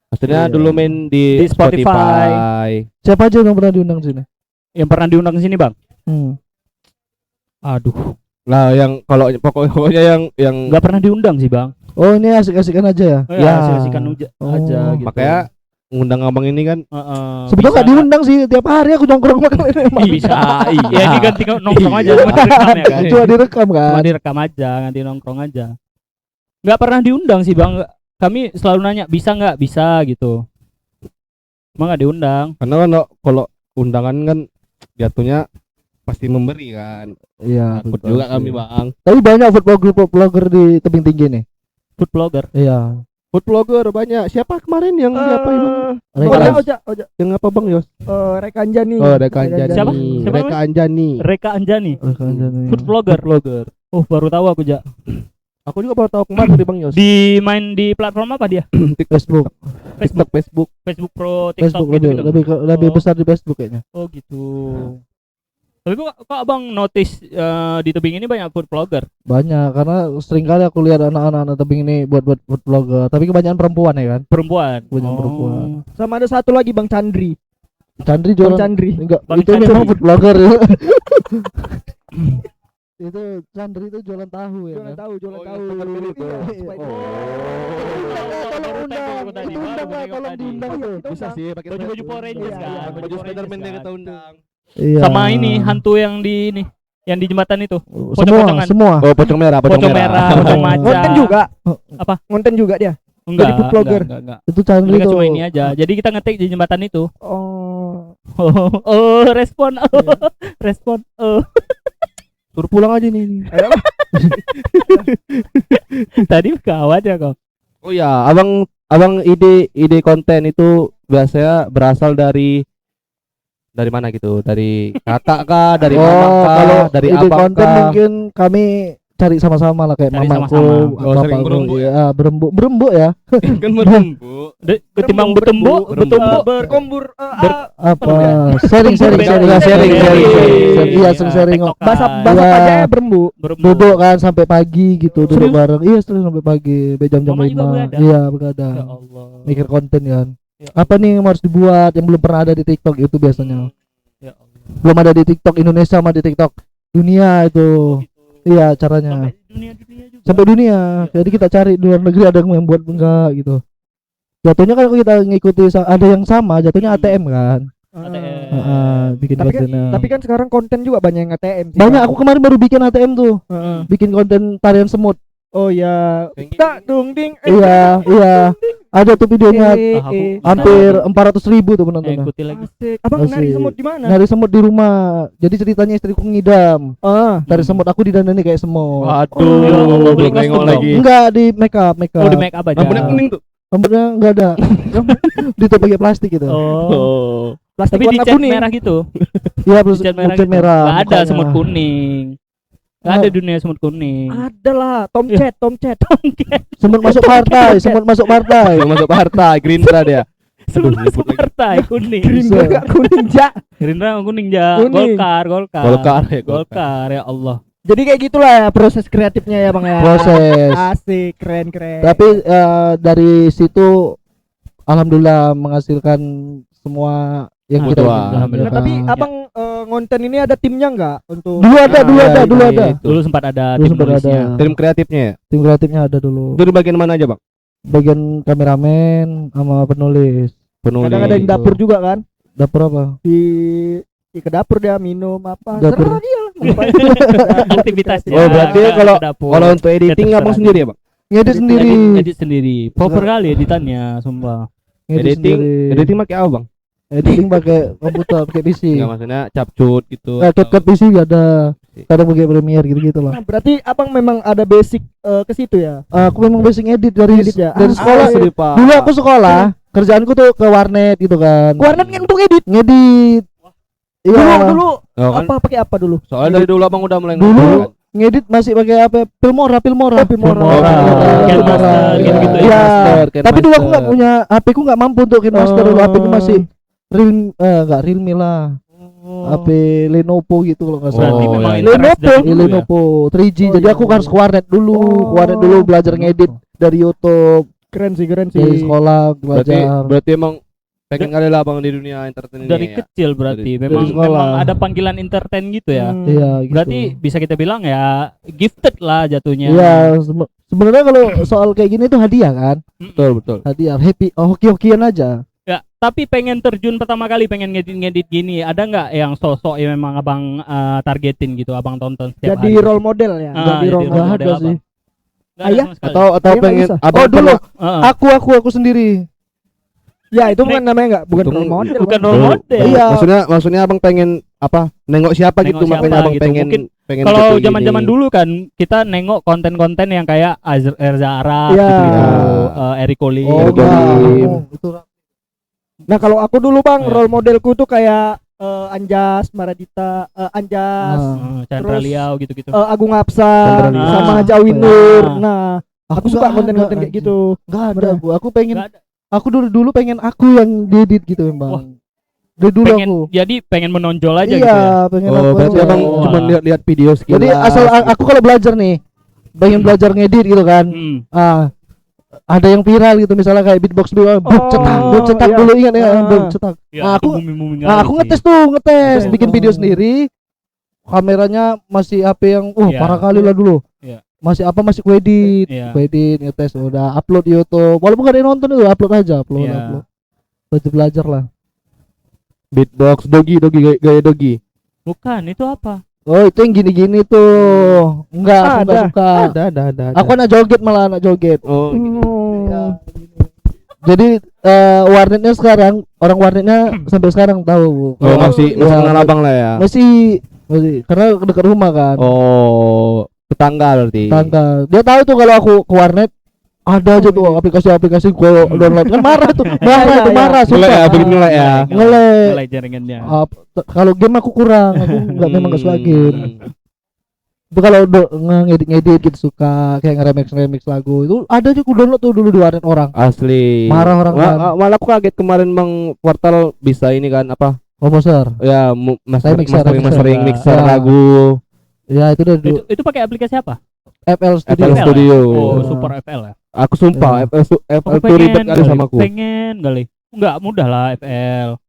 Maksudnya Iya. dulu main Di di Spotify. Spotify. Siapa aja yang pernah diundang sini? Yang pernah diundang ke sini, Bang? Aduh, Nah, yang kalau pokoknya yang nggak pernah diundang sih, Bang. Oh ini asik-asikan aja ya? Ya, asik-asikan Oh. aja gitu. makanya ngundang abang ini kan Sebetulnya nggak diundang sih, tiap hari aku nongkrong sama kalian emang. Bisa, iya. Ya ini ganti nongkrong aja, cuma direkam ya kan. Cuma direkam Cuma kan? direkam aja, ganti nongkrong aja. Nggak pernah diundang sih, Bang. Kami selalu nanya, bisa nggak? Bisa gitu. Cuma nggak diundang. karena kan kalau undangan kan jatuhnya pasti memberi kan. Iya. Takut betul juga sih. kami, Bang. Tapi banyak food blogger di tebing tinggi nih. Food blogger. Iya. Food blogger banyak. Siapa kemarin yang siapa itu? Ojak. Yang apa, Bang Yos? Reka Anjani. Oh, Reka Anjani. Siapa? Siapa Reka Anjani. Reka Anjani. Food blogger. Oh, baru tahu aku, Jak. Aku juga baru tahu kemarin dari Bang Yos. Di main di platform apa dia? Facebook. Facebook Pro, TikTok Facebook gitu. lebih Oh. besar di Facebook kayaknya. Oh gitu. Tapi kok abang notice di tebing ini banyak food vlogger? Banyak karena sering kali aku lihat anak-anak tebing ini buat food vlogger, tapi kebanyakan perempuan ya kan. Perempuan. Kebanyakan perempuan. Sama ada satu lagi Bang Chandri. Chandri Bang jualan Chandri. enggak, Bang itu Chandri. memang food vlogger. Itu Chandri itu jualan tahu ya. Jualan kan? tahu, jualan Oh, tahu. yang teman itu. Iya, iya. Oh. Tolong Undang, itu undang lah, tolong diundang tuh. Bisa sih pakai Baju-baju Power Rangers Iya, kan. iya, baju Power Spiderman Rangers yang kita kan. undang. Iya. Sama ini hantu yang di ini, yang di jembatan itu. semua pocong-pocongan. semua. Oh, pocong merah, Pocong merah, pocong maca. Ngonten juga. Apa? Ngonten juga dia. Enggak, Jadi food vlogger. enggak. Itu Chandri Mereka tuh. cuma ini aja. Jadi kita ngetik di jembatan itu. Oh. Oh, respon. Respon. Suruh pulang aja nih. Tadi kawan ya kok. Oh ya, abang ide konten itu biasanya berasal dari mana gitu? Dari kakak kah, dari mama kah, kalau dari ide abang konten kah? mungkin kami cari sama-sama lah kayak Cari mamaku, sama-sama. Oh, sering bapakku, berembuk ya? ya, berembuk ya. Kan berembuk. Ketimbang bertembuk, Berkombur Apa? Sharing. Iya, sharing. bahasa Iya. pajaknya berembuk. Duduk kan sampai pagi gitu, duduk Serius? bareng. Iya, terus sampai pagi, sampai jam-jam Mama juga 5. begadang? Iya, Ya begadang. Allah. Mikir konten kan. Ya. Apa nih yang harus dibuat yang belum pernah ada di TikTok itu biasanya. Ya Allah. Belum ada di TikTok Indonesia sama di TikTok dunia itu. Iya, caranya. Sampai dunia juga. Sampai dunia. Ya. Jadi kita cari di luar negeri ada yang buat enggak gitu. Jatuhnya kan kalau kita ngikuti ada yang sama, jatuhnya ATM kan. ATM. Bikin Tapi kan, kontennya. tapi kan sekarang konten juga banyak yang ATM sih. Banyak, Bang. aku kemarin baru bikin ATM tuh. Heeh. Bikin konten tarian semut. Oh ya. Tak dung ding. Iya. Ada tuh videonya hampir 400.000 tuh penontonnya. Ikuti lagi. Asik. Abang nari Asik. semut di mana? Nyari semut di rumah. Jadi ceritanya istriku ngidam. Ah. Dari semut aku didandani kayak semut. Waduh, Ya Allah, beli belum nengok kostum lagi. Enggak, di make up. Oh, di make up aja. Rambutnya kuning tuh. Rambutnya enggak ada. Ditutup pakai plastik gitu. Oh. Plastik Tapi warna dicat kuning. merah gitu. Iya, terus Dicat merah. cat Gitu. merah. Nggak ada mukanya. semut kuning. Nggak ada dunia semut kuning. Ada lah, Tom Iya. Chat, Tom Chat. Semut masuk partai, semut masuk partai. Belum masuk partai, Gerindra dia. Semut Aduh, masuk nyebut lagi. partai kuning. Gerindra nggak kuning jak. Gerindra kuning ya. Kuning. Golkar. Golkar ya, Golkar ya Allah. Jadi kayak gitulah ya proses kreatifnya ya Bang ya. Proses. Asik, keren. Tapi dari situ alhamdulillah menghasilkan semua yang kita Alhamdulillah. inginkan. Alhamdulillah. Nah, tapi Ya. abang ngonten ini ada timnya nggak untuk Dulu ada, dulu Ah, ada, ya, dulu ini ada. itu. Dulu sempat ada Dulu tim sempat nulisnya. ada. Tim kreatifnya ya. Tim kreatifnya ada dulu. Itu di bagian mana aja, Bang? Bagian kameramen sama penulis. Penulis. kadang ada yang Gitu. dapur juga kan? Dapur apa? Di ke dapur dia minum apa? Dapur. Serah dia lah. mau ngapain. Aktivitasnya. Oh, berarti Ke kalau dapur. Kalau untuk editing terserah abang dia. sendiri ya, Bang? Ngedit sendiri. Edit sendiri. Proper kali editannya, sumpah. Ngedit Editing, sendiri. editing pakai apa, Bang? Editing pakai komputer, pakai PC. Enggak maksudnya capcut gitu. CapCut PC ada. Kadang pakai Premiere gitu-gitu lah. Nah, berarti abang memang ada basic ke situ ya? Aku memang basic edit dari Edit ya? dari sekolah. Asli, Pak. Dulu aku sekolah, kerjaanku tuh ke warnet gitu kan. Warnet kan untuk edit. Ngedit. Iya. Dulu Oh, kan? apa pakai apa dulu? Soalnya dari dulu abang udah mulai Dulu ngomong kan. ngedit masih pakai apa? Filmora. Filmora. Kenmaster, Iya. gitu-gitu ya. Iya. Kenmaster. Tapi dulu aku nggak punya HP ku nggak mampu untuk Kenmaster dulu. HP ku masih Oh. nggak Realme lah. HP Lenovo gitu kalau nggak Berarti salah. Oh, memang iya. interest dari Iya, dulu ya? Lenovo 3G. Oh, Jadi iya, aku iya. harus ke warnet dulu. Ke warnet dulu belajar ngedit dari YouTube, Keren sih. dari sekolah Berarti belajar. berarti emang pengen kali lah Bang di dunia entertain ini. Dari ya. kecil berarti Dari memang sekolah. memang ada panggilan entertain gitu ya. Iya, gitu. Berarti bisa kita bilang ya gifted lah jatuhnya. Iya, sebenarnya kalau soal kayak gini tuh hadiah kan? Betul, betul. Hadiah, happy, hoki-hokian aja. Ya, tapi pengen terjun pertama kali pengen ngedit gini, ada nggak yang sosok yang memang abang targetin gitu, abang tonton setiap Jadi hari? role model ya. Ah, Jadi jadi role role model. model ada apa? sih. Nggak ada Ayah? sama sekali. Atau Iya, nggak pengen bisa. abang Oh, dulu. Heeh. Aku sendiri. Ya itu bukan namanya enggak, bukan Itu role model. bukan Bang. role model. Iya. Maksudnya abang pengen apa? Nengok siapa Nengok gitu makanya siapa abang gitu. pengen Mungkin pengen Kalau gitu zaman-zaman gini. dulu kan kita nengok konten-konten yang kayak Erza Arab Iya. gitu, Eric Colim. Oh, Ergo enggak. Lim. Oh, itu Nah, kalau aku dulu Bang, Ya. role modelku tuh kayak Anjas, Maradita, Anjas, Chandra Terus, Liao gitu-gitu. Agung Apsa, Chandra Liao. sama Ah. Jawinur. Ah. Nah, aku suka konten-konten kayak gitu. Enggak ada Bener. aku pengen Nggak ada. aku dulu pengen aku yang diedit gitu Wah. Bang. Dari dulu Pengen aku. jadi pengen menonjol aja Iya, gitu ya. pengen Oh, aku. berarti aja. abang Oh, cuma alah. lihat-lihat video sekilas. Jadi asal aku kalau belajar nih, pengen belajar ngedit gitu kan. Ada yang viral gitu misalnya kayak beatbox dulu, cetak iya. dulu ingat ya, Ah. cetak. Ya, Nah, itu aku- booming-booming Nah, kali aku sih. ngetes Ngetes. bikin video sendiri. Kameranya masih HP yang Iya. parah kali lah dulu. Iya. Masih ku edit, Iya. ku edit, ngetes udah upload di YouTube. Walaupun gak ada yang nonton itu upload aja, upload. Iya. Belajar lah. beatbox dogi gaya dogi. Bukan, itu apa? Oh, itu yang gini-gini tuh. Enggak, aku enggak Ada. suka. Ada. Aku anak joget malah anak joget. Oh, Jadi warnetnya sekarang orang warnetnya sampai sekarang tahu. oh masih Iya, kenal abang lah ya. masih karena dekat rumah kan. Oh, tetangga berarti. Tangga. Dia tahu tuh kalau aku ke warnet ada aja tuh aplikasi-aplikasi gue download kan marah tuh. Marah Ngelek sumpah. ya, bikin ngelek ya. Ngelek. Ngelek jaringannya. Kalau game aku kurang, aku nggak memang nggak suka game. Itu kalau ngedit-ngedit gitu suka kayak nge-remix lagu itu ada aja aku download tuh dulu di warnet orang. Asli. Marah orang kan. Malah aku kaget kemarin Bang Portal bisa ini kan apa? Komposer. Ya, mastering mixer Ya. lagu Ya itu udah Itu pakai aplikasi apa? FL Studio. FL Studio. Oh, Ya. Super FL ya. Aku sumpah FL Aku tuh ribet kali kali, sama aku. pengen kali. Enggak mudah lah FL.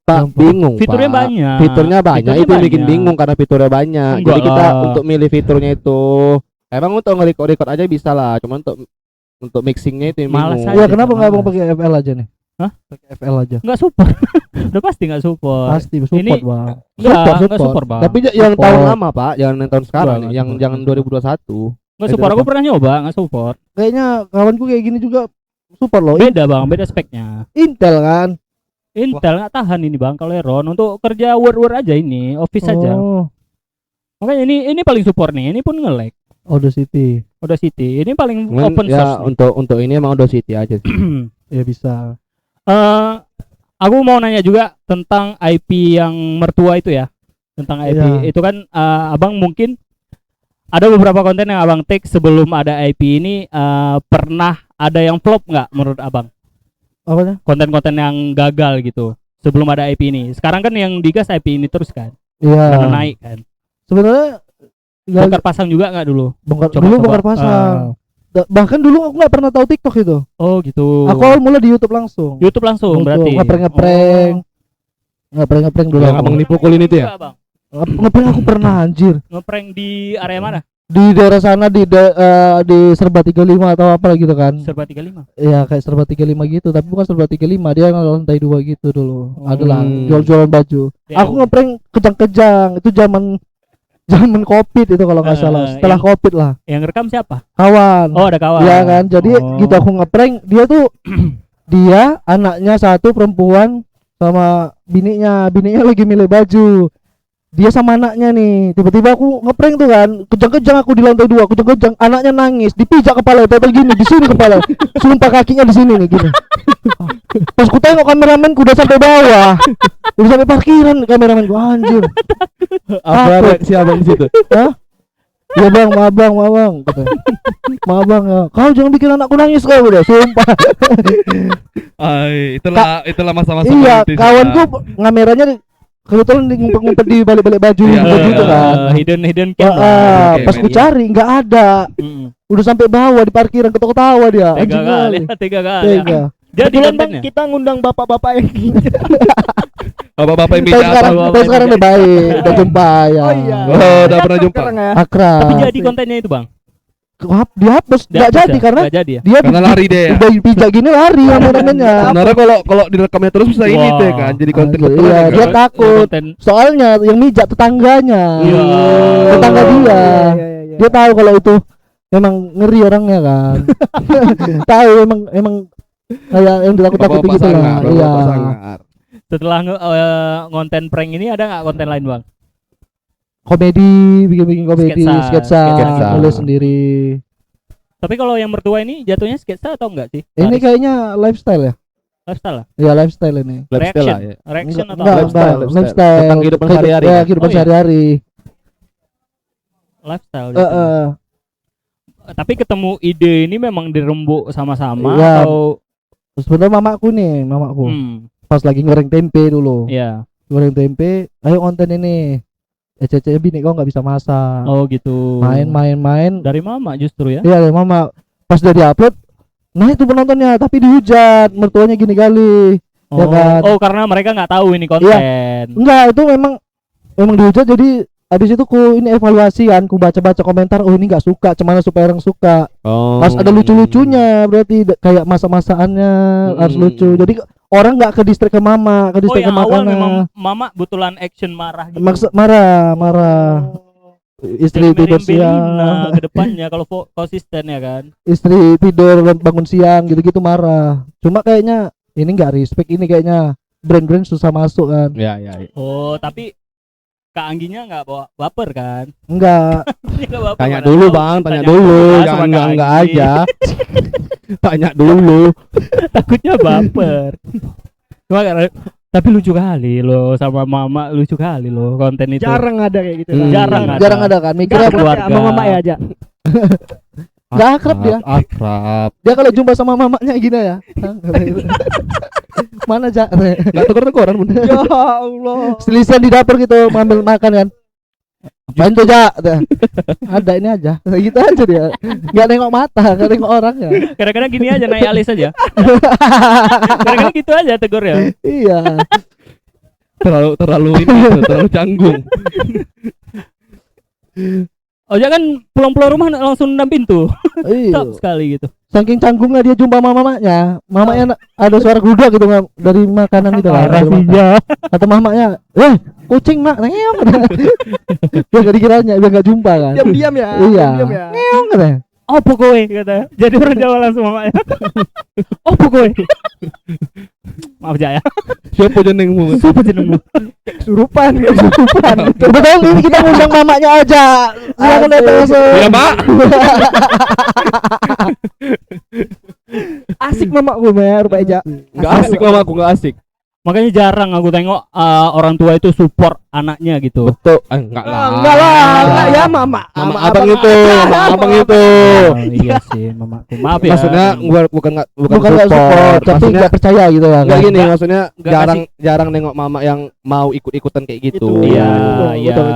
Pak, bingung Fiturnya Pak. banyak. Fiturnya banyak, Fiturnya itu yang bikin banyak. bingung karena fiturnya banyak. Enggak Jadi kita lah. untuk milih fiturnya itu emang untuk nge-record aja bisa lah, cuman untuk mixingnya itu yang Malas bingung. aja. Ya kenapa nggak Mas. mau pakai FL aja nih? Hah? Pakai FL aja. Enggak support. Udah pasti enggak support. Pasti support Ini- bang. Enggak support, Bang. Tapi yang Support. tahun lama Pak, jangan yang tahun sekarang, Enggak, yang support. jangan 2021. Enggak support. Aku pernah nyoba, enggak support. Kayaknya kawanku kayak gini juga support loh. Beda, Bang, beda speknya. Intel kan. Intel nggak tahan ini Bang kalau Ron untuk kerja Word aja ini, Office aja. Oh, Makanya ini paling support nih. Ini pun nge-lag. Audacity. Audacity. Ini paling Cuman open ya source. untuk ini emang Audacity aja sih. Ya bisa. Aku mau nanya juga tentang IP yang mertua itu ya. Tentang IP Iya. itu kan Abang mungkin ada beberapa konten yang Abang take sebelum ada IP ini pernah ada yang flop nggak menurut Abang? Apanya? Konten-konten yang gagal gitu sebelum ada IP ini. Sekarang kan yang digas IP ini terus kan. Iya. Karena naik kan. Sebenarnya Bongkar pasang juga nggak dulu? bongkar Coba- dulu coba. bongkar pasang. Bahkan dulu aku nggak pernah tahu TikTok itu. Oh gitu. Aku awal mulai di YouTube langsung. YouTube langsung berarti. Ngeprank. Ngeprank dulu. Yang aku. abang dipukulin itu ya? Juga, Bang. Ngeprank aku pernah anjir. Ngeprank di area mana? Di daerah sana di Serba 35 atau apa gitu kan. Serba 35. Iya kayak Serba 35 gitu, tapi bukan Serba 35, dia lantai 2 gitu dulu. Adalah Hmm. jual-jualan baju. Ya, Aku ngeprank kejang-kejang. Itu zaman Covid itu kalau nggak salah. Setelah yang- Covid lah. Yang rekam siapa? Kawan. Oh, ada kawan. Iya kan. Jadi Oh. gitu aku ngeprank, dia tuh dia anaknya satu perempuan sama bininya lagi milih baju. Dia sama anaknya nih, tiba-tiba aku ngeprank tuh kan, kejang-kejang aku di lantai 2, kejang-kejang anaknya nangis, dipijak kepala, total gini di sini kepala, sumpah kakinya di sini nih gini. Pas ku tengok kameramenku udah sampai bawah, udah sampai parkiran kameramenku, anjir. Apa Takut. reaksi abang di situ? Ya bang, maaf bang, kata. Maaf bang ya. Kau jangan bikin anakku nangis kau udah, sumpah. Itulah masa-masa Iya, politis. kawanku kameranya kebetulan ngumpet-ngumpet di balik-balik baju Iya, baju itu kan. Hidden cam. Oke, Pas ku media. cari nggak ada. Udah sampai bawah di parkiran ketawa-tawa dia. Tega Anjing kali, kali. tega kali. Tega. Jadi Kebetulan bang kontennya. kita ngundang bapak-bapak yang Bapak-bapak yang Tapi beda sekarang, apa? tapi sekarang udah baik, udah jumpa ya. Oh iya. Oh, udah pernah jumpa. sekarang ya. Akrab. Tapi jadi kontennya itu, Bang. Dihapus, nggak Dihapus jadi ya? karena Nggak jadi ya. dia Karena lari deh ya. udah pijak gini lari kameramennya. Sebenarnya kalau direkamnya terus bisa ini Wah. tuh kan, jadi konten Anjir, betul iya, kan? dia takut. Konten. Soalnya yang mijak tetangganya. Iya. Tetangga dia. Iya. Dia tahu kalau itu memang ngeri orangnya kan. Tahu emang kayak yang ditakut-takut Bapak-bapak gitu lah. sangar, Iya. bapak-bapak sangar. Setelah ngonten prank ini ada nggak konten lain, Bang? Komedi, bikin komedi, Sketsa. sketsa, nulis sendiri. Tapi kalau yang mertua ini jatuhnya sketsa atau enggak sih? Ini kayaknya lifestyle ya. Lifestyle lah. Ya lifestyle ini. Lifestyle lah ya. Reaction atau Enggak, lifestyle, enggak, lifestyle. lifestyle. Tentang kehidupan sehari-hari. Ya, kehidupan Oh, iya. sehari-hari. lifestyle Eh, gitu. eh. Tapi ketemu ide ini memang dirembuk sama-sama Iya. atau Sebenarnya mamaku. Pas lagi goreng tempe dulu. ya. Goreng tempe, ayo konten ini. Cece bini kok nggak bisa masak. Oh gitu. Main. Dari mama justru ya. Iya, mama. Pas udah diupload, nah itu penontonnya, tapi dihujat, mertuanya gini kali. Oh, Ya kan? oh karena mereka nggak tahu ini konten. Enggak, itu memang dihujat, jadi habis itu ini evaluasi kan, ku baca-baca komentar, oh ini nggak suka, cemana supaya orang suka. Oh. Pas ada lucu-lucunya, berarti kayak masak-masakannya harus lucu. Jadi orang nggak ke distrik ke mama, ke Oh distrik yang ke awal makanan. memang mama betulan action marah gitu. Maksud marah. Istri Kayak tidur Meriam Bellina siang, ke depannya kalau konsisten ya kan. istri tidur dan bangun siang gitu-gitu marah. Cuma kayaknya ini nggak respect, ini kayaknya brand-brand susah masuk kan. Ya. Oh tapi Kak Angginya nggak bawa baper kan? Enggak. Dia nggak baper, Tanya mana dulu tahu. Bang, tanya Tanya dulu. dulu, Jangan sama Kak enggak Anggi. aja. Tanya dulu. Takutnya baper. Cuma tapi lucu kali loh sama mama, lucu kali loh konten itu. Jarang ada kayak gitu. Jarang ada. kan. Mikirnya Jarang. keluarga. Sama mama ya aja. nggak akrab dia. Akrab. Dia kalau jumpa sama mamanya gini ya. Mana Jak? Enggak tegur-teguran Bun. Ya Allah. Selisihan di dapur gitu, ngambil makan kan. Apain tuh Jak? Ada ini aja. Gitu aja dia. Enggak nengok mata, enggak nengok orangnya. Kadang-kadang gini aja naik alis aja. Kadang-kadang gitu aja tegur ya. Iya. Terlalu ini gitu, terlalu canggung. Oh kan pulang-pulang rumah langsung nendang pintu. Iya. Top sekali gitu. Saking canggungnya dia jumpa sama mamanya. Mamanya ada suara gerudak gitu dari makanan gitu kan. Parah sih, Kata mamanya, kucing mak, ngeong. Dia enggak dikiranya, dia enggak jumpa kan. Diam-diam ya. Iya. Diam ya. Ngeong katanya. Opo kowe kata. Jadi orang Jawa langsung mamanya. Opo kowe? Maaf Jaya. Siapa jenengmu? Siapa jenengmu? Surupan. Betul ini kita ngundang mamanya aja. Silakan datang langsung. Ya, Pak. Asik mamaku ya rupanya aja. Enggak asik mama aku, enggak asik. Makanya jarang aku tengok orang tua itu support anaknya gitu. Betul. Enggak lah. Enggak lah, enggak ya mama. Mama abang itu, mama abang itu. Oh, iya sih mamaku. Maaf ya. Maksudnya bukan Bukan support, tapi Maksudnya enggak percaya gitu ya. enggak kan? gini, maksudnya Nggak jarang nengok mama yang mau ikut-ikutan kayak gitu. Iya, Betul, iya. betul.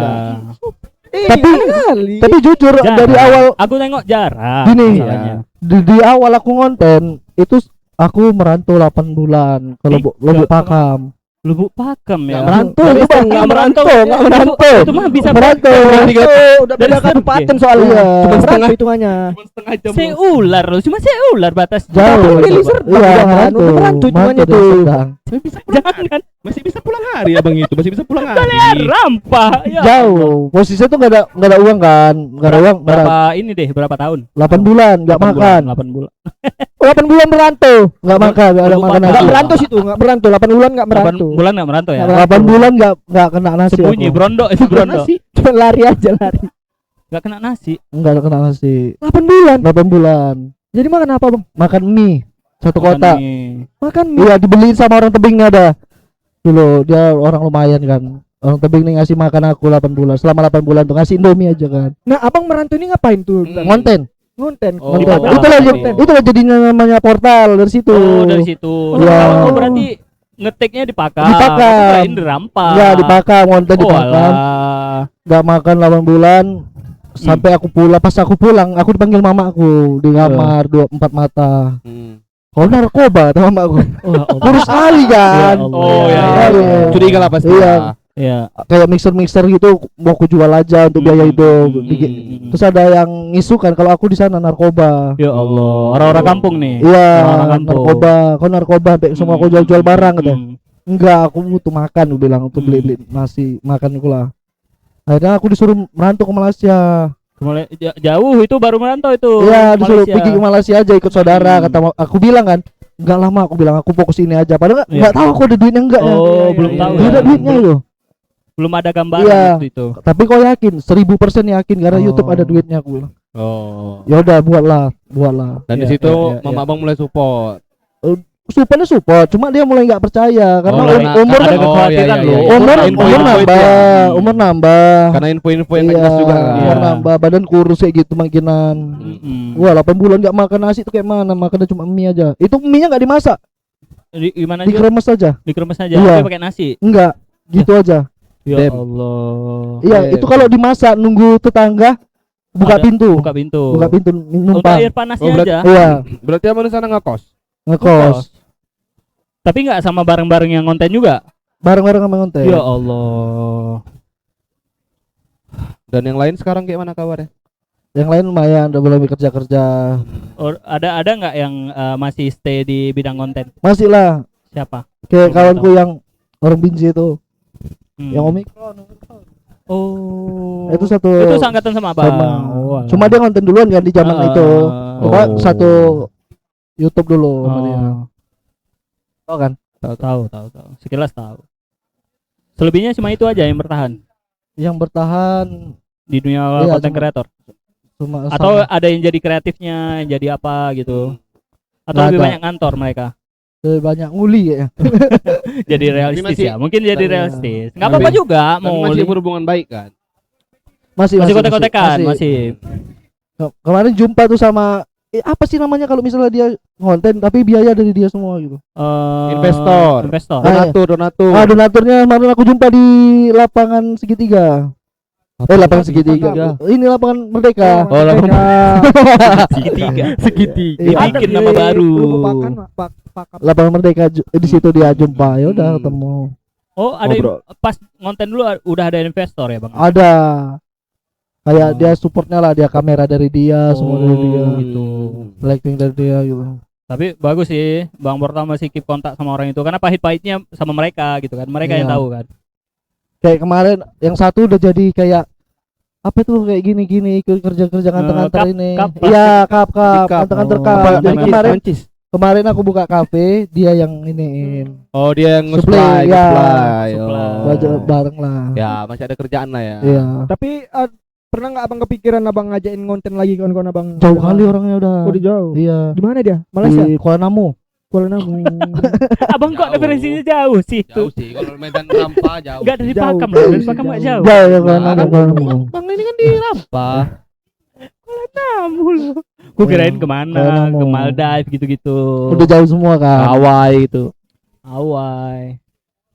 Tapi jujur Jarang. dari awal aku tengok jarang. Gini. masalahnya. di awal aku ngonten itu aku merantau 8 bulan ke Lubuk Pakam. Lubuk Pakam ya. Merantau, Dari Bang, Sergi nggak merantau, ya. nggak merantau. Itu mah bisa Merantau. Udah Dari beda Sergi. kabupaten soalnya. Iya. Cuma setengah hitungannya. Setengah jam. seular loh, cuma seular batas. Jauh. Pilih Serdang, Iya, jangan. Udah merantau hitungannya dari tuh. Serdang. Jangan Masih bisa pulang hari abang itu, masih bisa pulang kalian hari. rampah. Ya. Jauh. Posisinya tuh enggak ada uang kan. Enggak ada uang, Berapa ini deh, berapa tahun? 8 bulan enggak 8 makan. 8 bulan. 8 bulan merantau, enggak makan, enggak ada Lubuk makan. Pakam. Enggak merantau situ, enggak merantau. 8 bulan enggak 8 merantau. bulan enggak merantau ya? 8 bulan enggak kena nasi. Sembunyi aku. brondok itu brondok. Cuma lari aja lari. Enggak kena nasi. Enggak kena nasi. 8 bulan. 8 bulan. Jadi makan apa, Bang? Makan mie satu kotak. Makan mie. Iya, dibeliin sama orang tebingnya ada. Dulu dia orang lumayan kan. Orang tebing nih ngasih makan aku 8 bulan. Selama 8 bulan tuh ngasih Indomie aja kan. Nah, Abang merantau ini ngapain tuh? Ngonten. Ngonten. Oh, Ngonten. Padang. Itulah Konten. itulah jadinya namanya portal dari situ. Oh, dari situ. Iya. Oh, berarti ngetiknya di Pakam. Di Pakam. Aku kirain di Rampah. Enggak dipakam, ngonten Oh, dipakam. alah. Enggak makan 8 bulan. Sampai aku pulang, pas aku pulang, aku dipanggil mamaku di kamar 24 mata. Kau narkoba kata mamaku. Oh, Kurus sekali kan. Ya Allah. Oh ya, Iya. curiga lah pasti. Iya. Iya. Kayak mixer gitu mau aku jual aja untuk biaya hidup. Terus ada yang ngisukan kalau aku di sana narkoba. Ya Allah, orang-orang kampung nih. Iya, Orang kampung. narkoba. Kau narkoba sampai semua aku jual-jual barang gitu. Enggak, aku butuh makan, aku bilang untuk beli nasi makan aku lah. Akhirnya aku disuruh merantau ke Malaysia. Mulai jauh itu baru merantau itu. Iya, disuruh Malaysia. pergi ke Malaysia aja ikut saudara. Kata aku bilang kan, enggak lama, aku bilang aku fokus ini aja. Padahal Iya. enggak tahu aku ada duitnya enggak ya. Oh, belum tahu. Nggak ada ya. duitnya loh. Belum ada gambaran Iya. waktu itu. Tapi kau yakin 1000% yakin karena Oh. YouTube ada duitnya aku bilang. Oh. Ya udah buatlah. Dan Iya, di situ iya, iya, mama iya. abang mulai support. supportnya support, cuma dia mulai nggak percaya karena umur ada kan kekhawatiran iya, loh. iya. umur Info umur itu nambah, ya. umur nambah. Karena info-info yang Iya, nggak jelas juga kan. umur Iya. nambah, badan kurus kayak gitu makinan. Mm. Wah, 8 bulan nggak makan nasi itu kayak mana? Makannya cuma mie aja. Itu mie-nya nggak dimasak, Gimana aja? dikremes aja. Dikremes aja. Iya. Dia pakai nasi. Enggak, gitu aja. Ya Dem. Allah. Iya, Dem. itu kalau dimasak nunggu tetangga buka Ada- pintu. Buka pintu. Buka pintu Untuk numpang. air panasnya Oh, berarti- aja. Iya, Berarti abang di sana ngekos. ngekos. Tapi nggak sama bareng-bareng yang konten juga. Bareng-bareng sama ngonten. Ya Allah. Dan yang lain sekarang kayak mana kabarnya? Yang lain lumayan udah mulai kerja-kerja. Ada nggak yang masih stay di bidang konten? Masih lah, Siapa? kayak Oh, kawanku yang orang Binjai itu, Hmm. yang Omikron. Oh. Itu satu Itu seangkatan sama Abang. sama. Oh, alah. Cuma dia ngonten duluan kan di zaman Ah, itu. Cuma oh. satu YouTube dulu sama dia. Oh. Tau kan? Tahu. Sekilas tahu. Selebihnya cuma itu aja yang bertahan Yang bertahan di dunia Iya, konten cuma- kreator. cuma Atau sama. ada yang jadi kreatifnya, yang jadi apa gitu. Atau Nggak lebih ada. banyak ngantor mereka. Lebih banyak nguli ya. Jadi realistis masih- ya. Mungkin jadi Iya. realistis. Enggak apa-apa Tapi- juga Tapi mau masih berhubungan baik kan? masih kontek-kontekan, masih. Kemarin jumpa tuh sama apa sih namanya kalau misalnya dia ngonten tapi biaya dari dia semua gitu. Investor. Investor. Ah, iya. Donatur. Donaturnya kemarin aku jumpa di lapangan segitiga. Lapangan segitiga. Ini lapangan Merdeka. Oh, lapangan Segitiga. segitiga. Iya. Dibikin nama baru. Merupakan pakap. Lapangan Merdeka di situ dia jumpa. Ya udah Hmm. ketemu. Oh, ada Ngobrol. pas ngonten dulu udah ada investor ya, Bang? Ada kayak Oh. dia supportnya lah, dia kamera dari dia, semua dari dia, gitu. lighting dari dia gitu. Tapi bagus sih, Bang Portal masih keep kontak sama orang itu karena pahit-pahitnya sama mereka gitu kan. Mereka yang Iya. tahu kan. Kayak kemarin yang satu udah jadi kayak apa tuh kayak gini ikut kerja-kerja nganter-nganter kap- ini. kap Iya, kap Kap. nganter-nganter Oh, kap. apa, Jadi mancis, kemarin Mancis. kemarin aku buka kafe, dia yang iniin. Oh, dia yang Supply, nge-supply, ya. nge-supply. Supply. Oh. Belajar bareng lah. Ya, masih ada kerjaan lah ya. Iya. Tapi pernah nggak abang kepikiran abang ngajain konten lagi kawan-kawan abang? Jauh kali orangnya udah. Oh, udah jauh. Iya. Di mana dia? Malaysia. Di Kuala Namu. Kuala Namu. Abang kok Jauh. referensinya jauh sih Jauh tuh. sih, kalau Medan Rampa jauh. Enggak dari Jauh. Pakam lah, dari Pakam enggak jauh. Jauh ya Kuala Nah, Namu. Kuala Namu. Bang ini kan di Rampa. Namu loh. Gua kirain kemana? Kuala Namu. Ke Maldives gitu-gitu. Udah jauh semua kan. Hawaii itu. Hawaii.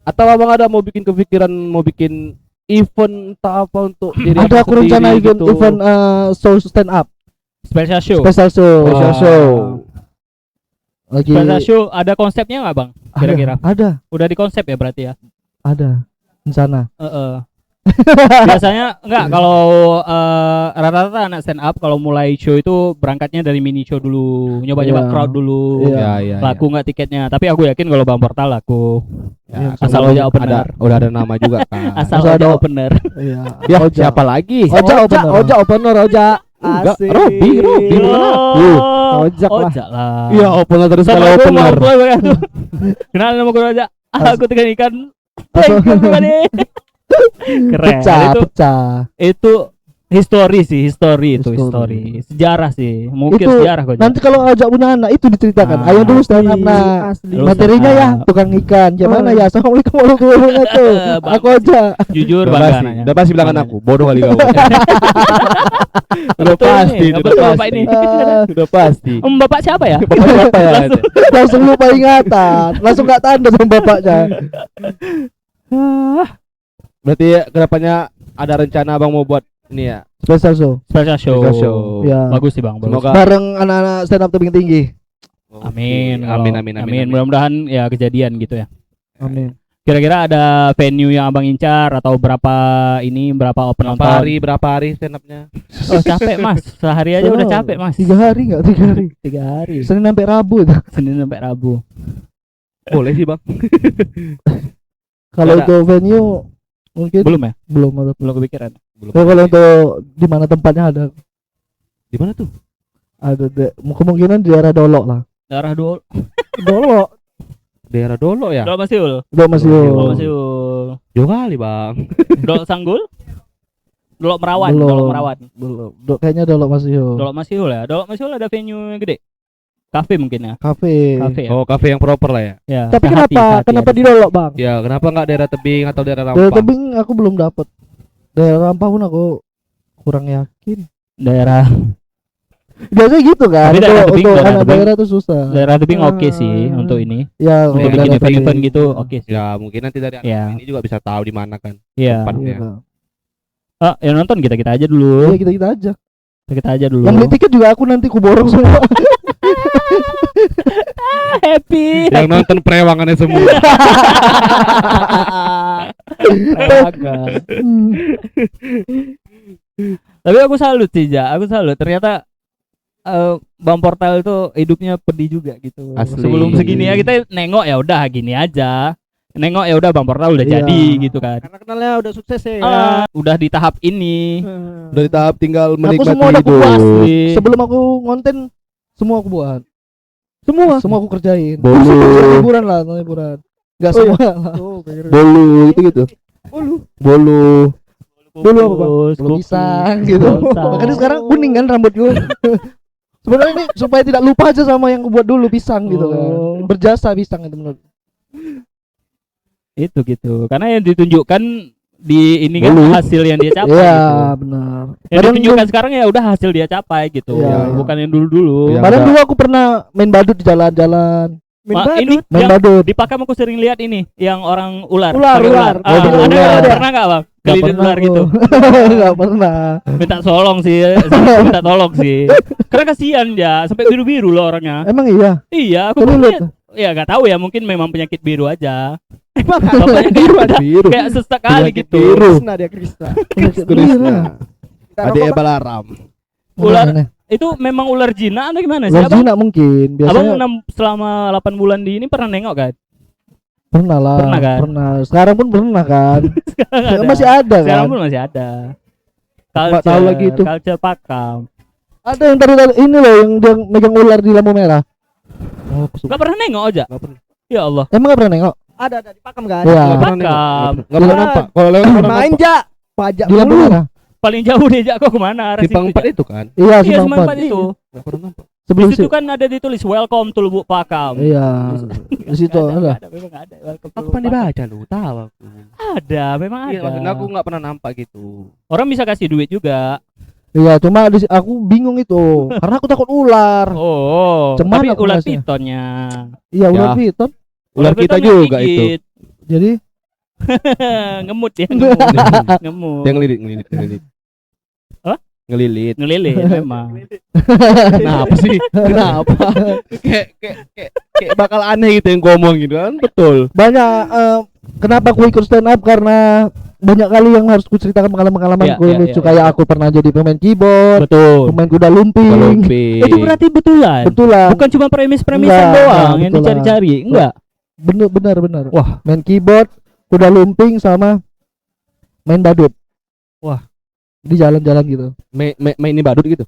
Atau abang ada mau bikin kepikiran mau bikin event entah apa untuk diri Ada abang aku rencana sendiri event gitu. event show stand up, Special show. special show. Special Wah. show. Lagi Special show ada konsepnya nggak, Bang? Kira-kira. ada Udah di konsep ya berarti ya? ada rencana. Biasanya enggak kalau rata-rata anak stand up kalau mulai show itu berangkatnya dari mini show dulu, nyoba-nyoba Iya. crowd dulu. Iya. Ya. Laku nggak tiketnya? Tapi aku yakin kalau Bang Portal laku. Ya, Asal kan Oja opener. udah ada nama juga kan. Asal Asal ada ada- opener. Iya. Ya, Oja. siapa lagi? Oja opener Oja. Enggak, Asik. Robi mana? Ojak lah. Ojak lah. Iya, opener terus Sama kalau gua opener. mau gua kan. Kenal nama gua aja. Aku tekan ikan. Asal- Thank you everybody. Keren. Pecah. Itu history sih, history itu History. history. Sejarah sih. Mungkin Itu sejarah kok. Nanti kalau Oja punya anak itu diceritakan. Ah, Ayo dulu stand up nah. Asli. Lu Materinya ya stand up. tukang ikan. Gimana ya? Assalamualaikum warahmatullahi wabarakatuh. Aku Oja. Jujur Udah bangga pasti, anaknya. udah pasti bilangan aku. Bodoh kali kau. Udah Betul pasti, nih, udah betul Bapak pasti. ini. Udah pasti. Bapak siapa ya? Bapak siapa ya? Langsung lupa ingatan. Langsung gak tanda sama bapaknya. Berarti kedepannya ada rencana abang mau buat ini ya? Special show. Special show. Special show. Ya. Bagus sih Bang, bagus. Semoga. Bareng anak-anak stand up tebing tinggi. Amin. Amin, kalau- amin, amin. Mudah-mudahan ya kejadian gitu ya. Amin. Kira-kira ada venue yang Abang incar atau berapa open Berapa hari stand up-nya? Oh capek Mas, sehari aja udah capek Mas. 3 hari enggak 3 hari. 3 hari. Senin sampai Rabu itu. Senin sampai Rabu. Boleh sih bang. Kalau Ada. untuk venue mungkin Belum ya? belum ada. Belum kepikiran. Ya, kalau untuk di mana tempatnya ada Di mana tuh? kemungkinan di daerah Dolok lah. Darah dulu. Dolok. Daerah Dolo ya? Dol Masiul. Dolok masih. Dol Masiul. Jauh kali bang. Dol Sanggul. Dolok Merawan, Belum. Dolok Merawan. Belum. Kayaknya Dolok masih. Dolok Masiul ya. Dolok Masiul ada venue yang gede. kafe mungkin ya. Kafe. Kafe ya. Oh, kafe yang proper lah ya. Ya, Tapi sehati, kenapa sehati kenapa ada. di Dolok, Bang? Ya, kenapa nggak daerah tebing atau daerah Daerah Rampah? tebing aku belum dapat. Daerah Rampah pun aku kurang yakin. Daerah Biasanya gitu kan. Tapi daerah tebing, Untuk daerah anak tebing. daerah tuh susah. daerah tebing oke sih untuk ini. Ya, Untuk bikin daerah event-event tebing. gitu oke sih. Ya, mungkin nanti dari anak Ya. ini juga bisa tahu di mana kan Iya. tempatnya. Iya, Bang. Yang nonton kita aja dulu. Iya, kita aja. Kita aja dulu. Yang beli tiket juga aku nanti ku borong semua. Happy. Yang nonton perewangannya semua. Hmm. Tapi aku salut sih, Ja. Aku salut. Ternyata Bang Portal itu hidupnya pedih juga gitu. Asli. Sebelum segini ya kita nengok ya udah gini aja. Nengok ya udah Bang Portal udah Iya. jadi gitu kan. Karena kenalnya udah sukses ya. Udah di tahap ini. Udah di tahap tinggal Aku menikmati semua udah aku hidup. buat. Asli. Sebelum aku ngonten semua aku buat. Semua aku kerjain. Bolu. Liburan lah, liburan. Enggak Oh, iya. semua lah. Bolu itu gitu. Bolu. Dulu apa, Bang? Kukus, Belum kukus, pisang gitu. pisang. Makanya sekarang kuning kan rambut gue. Sebenarnya ini supaya tidak lupa aja sama yang gue buat dulu pisang gitu kan. Oh. Berjasa pisang itu menurut. Itu gitu. Karena yang ditunjukkan di ini kan Bolu. hasil yang dia capai Iya, gitu. benar. Yang Padahal ditunjukkan sekarang ya udah hasil dia capai gitu. Iya. Bukan yang dulu-dulu. Iya. Padahal enggak. dulu aku pernah main badut di jalan-jalan. Ini Main yang badut. di Pakam aku sering lihat ini yang orang ular. Ular, pakai ular. Ah, Oh, ada ular. pernah enggak, Bang? Kelilin ular gitu. Enggak pernah. Minta tolong sih, minta tolong sih. Karena kasihan ya, sampai biru-biru loh orangnya. Emang iya. Iya, aku Kelulut. lihat. Ya enggak tahu ya, mungkin memang penyakit biru aja. Emang Bapaknya Biru ada. Biru. kayak sesak kali Penyakit gitu. biru. Krishna dia Krishna. Iya. Adek Balaram. Ular. Aneh. Itu memang ular jina atau gimana sih? Ular Abang, Cina mungkin. abang Biasanya selama 8 bulan di ini pernah nengok kan? pernah lah. Pernah kan? Pernah. Sekarang pun pernah kan. Sekarang ada. Masih ada Sekarang kan. pun masih ada. Nggak tahu lagi itu. Culture Pakam. Ada yang tadi ini loh yang dia megang ular di lampu merah. Oh, aku suka. Gak pernah nengok aja. Nggak pernah. Ya Allah. Emang gak pernah nengok? Ada di Pakam kan? Iya. Nggak pernah nengok. Pakam. Nggak pernah nampak. Kalau lewat pernah Main nampak. ja. Pajak Di lampu mulu. merah. Paling jauh diajak kok kemana? Arah Di situ, Pang 4 Jak. itu kan. Iya, Iya, Simpang Simpang 4 4. itu. Nggak pernah nampak. Di Sebelum situ kan ada ditulis welcome to Lubuk Pakam. Iya. Di situ Nggak ada. memang nggak ada. Welcome to Aku Lubuk pernah Pakam. dibaca lu, tahu aku. Ada, memang Iya, ada. maksudnya aku nggak pernah nampak gitu. Orang bisa kasih duit juga. Iya, cuma aku bingung itu. Karena aku takut ular. Oh, Cuman tapi aku ular ngasih. pitonnya. Iya, ular Ya. piton. Ular kita piton yang juga itu. gigit. Jadi Ngemut ya, ngemut. Ngemut. Dia ngelilit. Hah? Ngelilit. Ngelilit memang. Kenapa sih? Kenapa? kayak bakal aneh gitu yang ngomong gitu kan? Betul. banyak kenapa aku ikut stand up karena banyak kali yang harus ku ceritakan pengalaman-pengalamanku Iya, yang iya, lucu iya, kayak iya. aku pernah jadi pemain keyboard, Betul. pemain kuda lumping. Itu berarti betulan. Betulan. Bukan cuma premis-premisan Enggak, doang enggak, yang betulan. dicari-cari. Enggak. Benar. Wah. Main keyboard, kuda lumping sama main badut. Wah. Di jalan-jalan gitu. Main ini badut gitu.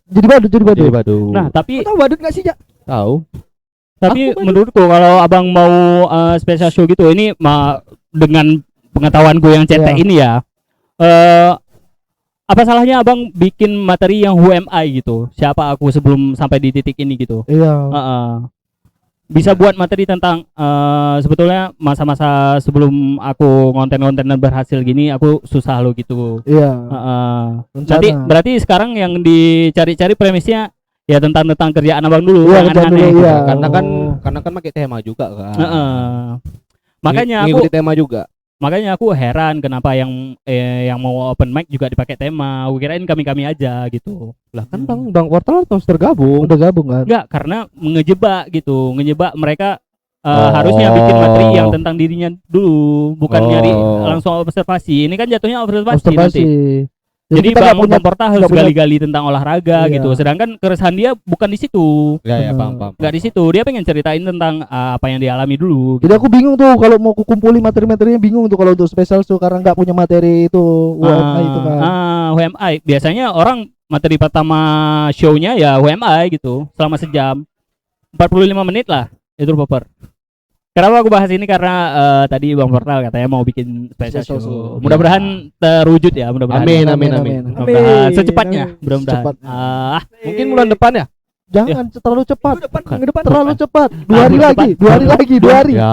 Jadi badut. Jadi badut. Nah, tapi Tahu badut gak sih, Ja? tahu. menurutku kalau abang mau special show gitu ini dengan pengetahuanku yang cetek Iya. ini ya. Apa salahnya abang bikin materi yang who am I gitu? Siapa aku sebelum sampai di titik ini gitu? Iya. Bisa buat materi tentang sebetulnya masa-masa sebelum aku konten-konten dan berhasil gini aku susah lo gitu. Iya. Nanti berarti sekarang yang dicari-cari premisnya ya tentang kerjaan abang dulu Iya, yang kerjaan aneh-aneh dulu, gitu. iya. Karena kan pakai tema juga kan. Makanya Ngikuti tema juga. Makanya aku heran kenapa yang mau open mic juga dipakai tema. Aku kirain kami aja gitu. Lah kan Bang Portal terus tergabung. Udah gabung kan? Enggak, karena ngejebak gitu. Ngejebak mereka Oh. harusnya bikin materi yang tentang dirinya dulu, bukan Oh. nyari langsung observasi. Ini kan jatuhnya observasi nanti. Observasi. Jadi kita nggak Bang punya Porta harus nggak punya- gali-gali tentang olahraga Iya. gitu. Sedangkan keresahan dia bukan di situ. Ya Benar. paham. Enggak di situ. Dia pengen ceritain tentang apa yang dialami dulu. Jadi aku bingung tuh kalau mau kumpulin materi-materinya, bingung tuh kalau untuk special show karena nggak punya materi itu WMI itu kan. WMI. Biasanya orang materi pertama show-nya ya WMI gitu, selama sejam. 45 menit lah. Itu proper. Kenapa aku bahas ini karena tadi Bang Portal katanya mau bikin special Special show. show. Mudah-mudahan terwujud ya, mudah-mudahan. Amin. Mudah-mudahan Amin. secepatnya, mudah-mudahan. Secepat. Mungkin bulan depan ya? Jangan terlalu cepat. Minggu depan. Terlalu cepat. 2 hari lagi, 2 hari lagi, 2 hari. Ya.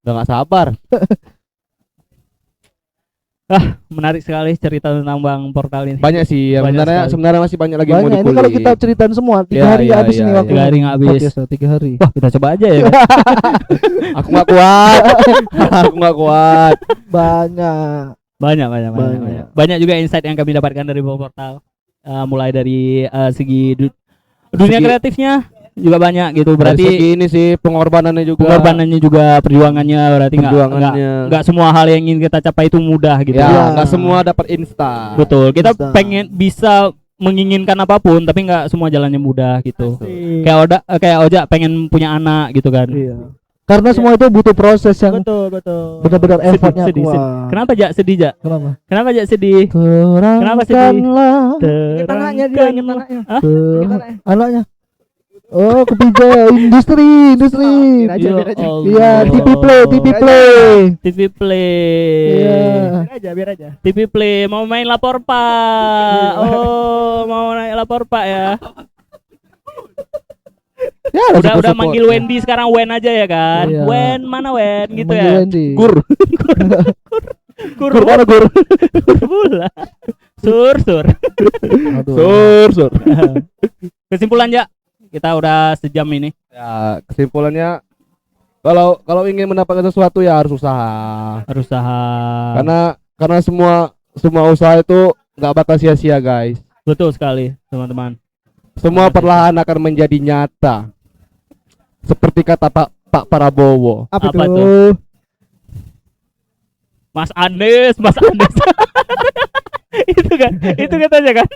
Udah enggak sabar. Menarik sekali cerita tentang Bang Portal ini. Banyak sih ya, Banyak sebenarnya masih banyak lagi yang mau Banyak ini dikulik. kalau kita ceritain semua 3 Ya, hari ya, habis ya, nih ya. waktu. 3 hari nggak habis. Podcast 3 hari. Wah, kita coba aja ya. Aku nggak kuat. Aku nggak kuat. Banyak. Banyak. Banyak. Banyak juga insight yang kami dapatkan dari Bang Portal. Mulai dari segi dunia Segi- kreatifnya juga banyak gitu. Dari Berarti segi ini sih pengorbanannya juga. pengorbanannya juga, perjuangannya berarti Perjuangannya. nggak semua hal yang ingin kita capai itu mudah gitu. Ya, Ya. nggak semua dapat instan. Betul. Kita Bisa. pengen bisa menginginkan apapun tapi nggak semua jalannya mudah gitu. Iya. Kayak Oja pengen punya anak gitu kan. Iya. Karena semua itu butuh proses yang Betul. benar-benar Sedih, effortnya sedih, kuat. sedih. Kenapa Jak sedih Jak? Kenapa? Kenapa Jak sedih? Kenapa sedih? Terangkanlah Ingat anaknya dia, ingat anaknya. anaknya. Oh, kepija industri. Biar aja. Iya, TV play. TV Play. Iya. Biar aja. TV Play mau main lapor Pak. Oh, mau naik lapor Pak ya. Ya, Udah manggil Wendy sekarang Wen aja ya kan. Iya. Wen mana Wen gitu Manggil ya. Wendy. Gur. Gur Mana gur? pula. Sur. Aduh. Sur. Kesimpulan Ya, kita udah sejam ini. Ya, kesimpulannya kalau ingin mendapatkan sesuatu ya harus usaha. Harus usaha. Karena semua usaha itu nggak bakal sia-sia, guys. Betul sekali, teman-teman. Semua perlahan akan menjadi nyata. Seperti kata Pak Prabowo. Apa Apa tuh? tuh? Mas Anies. itu katanya kan.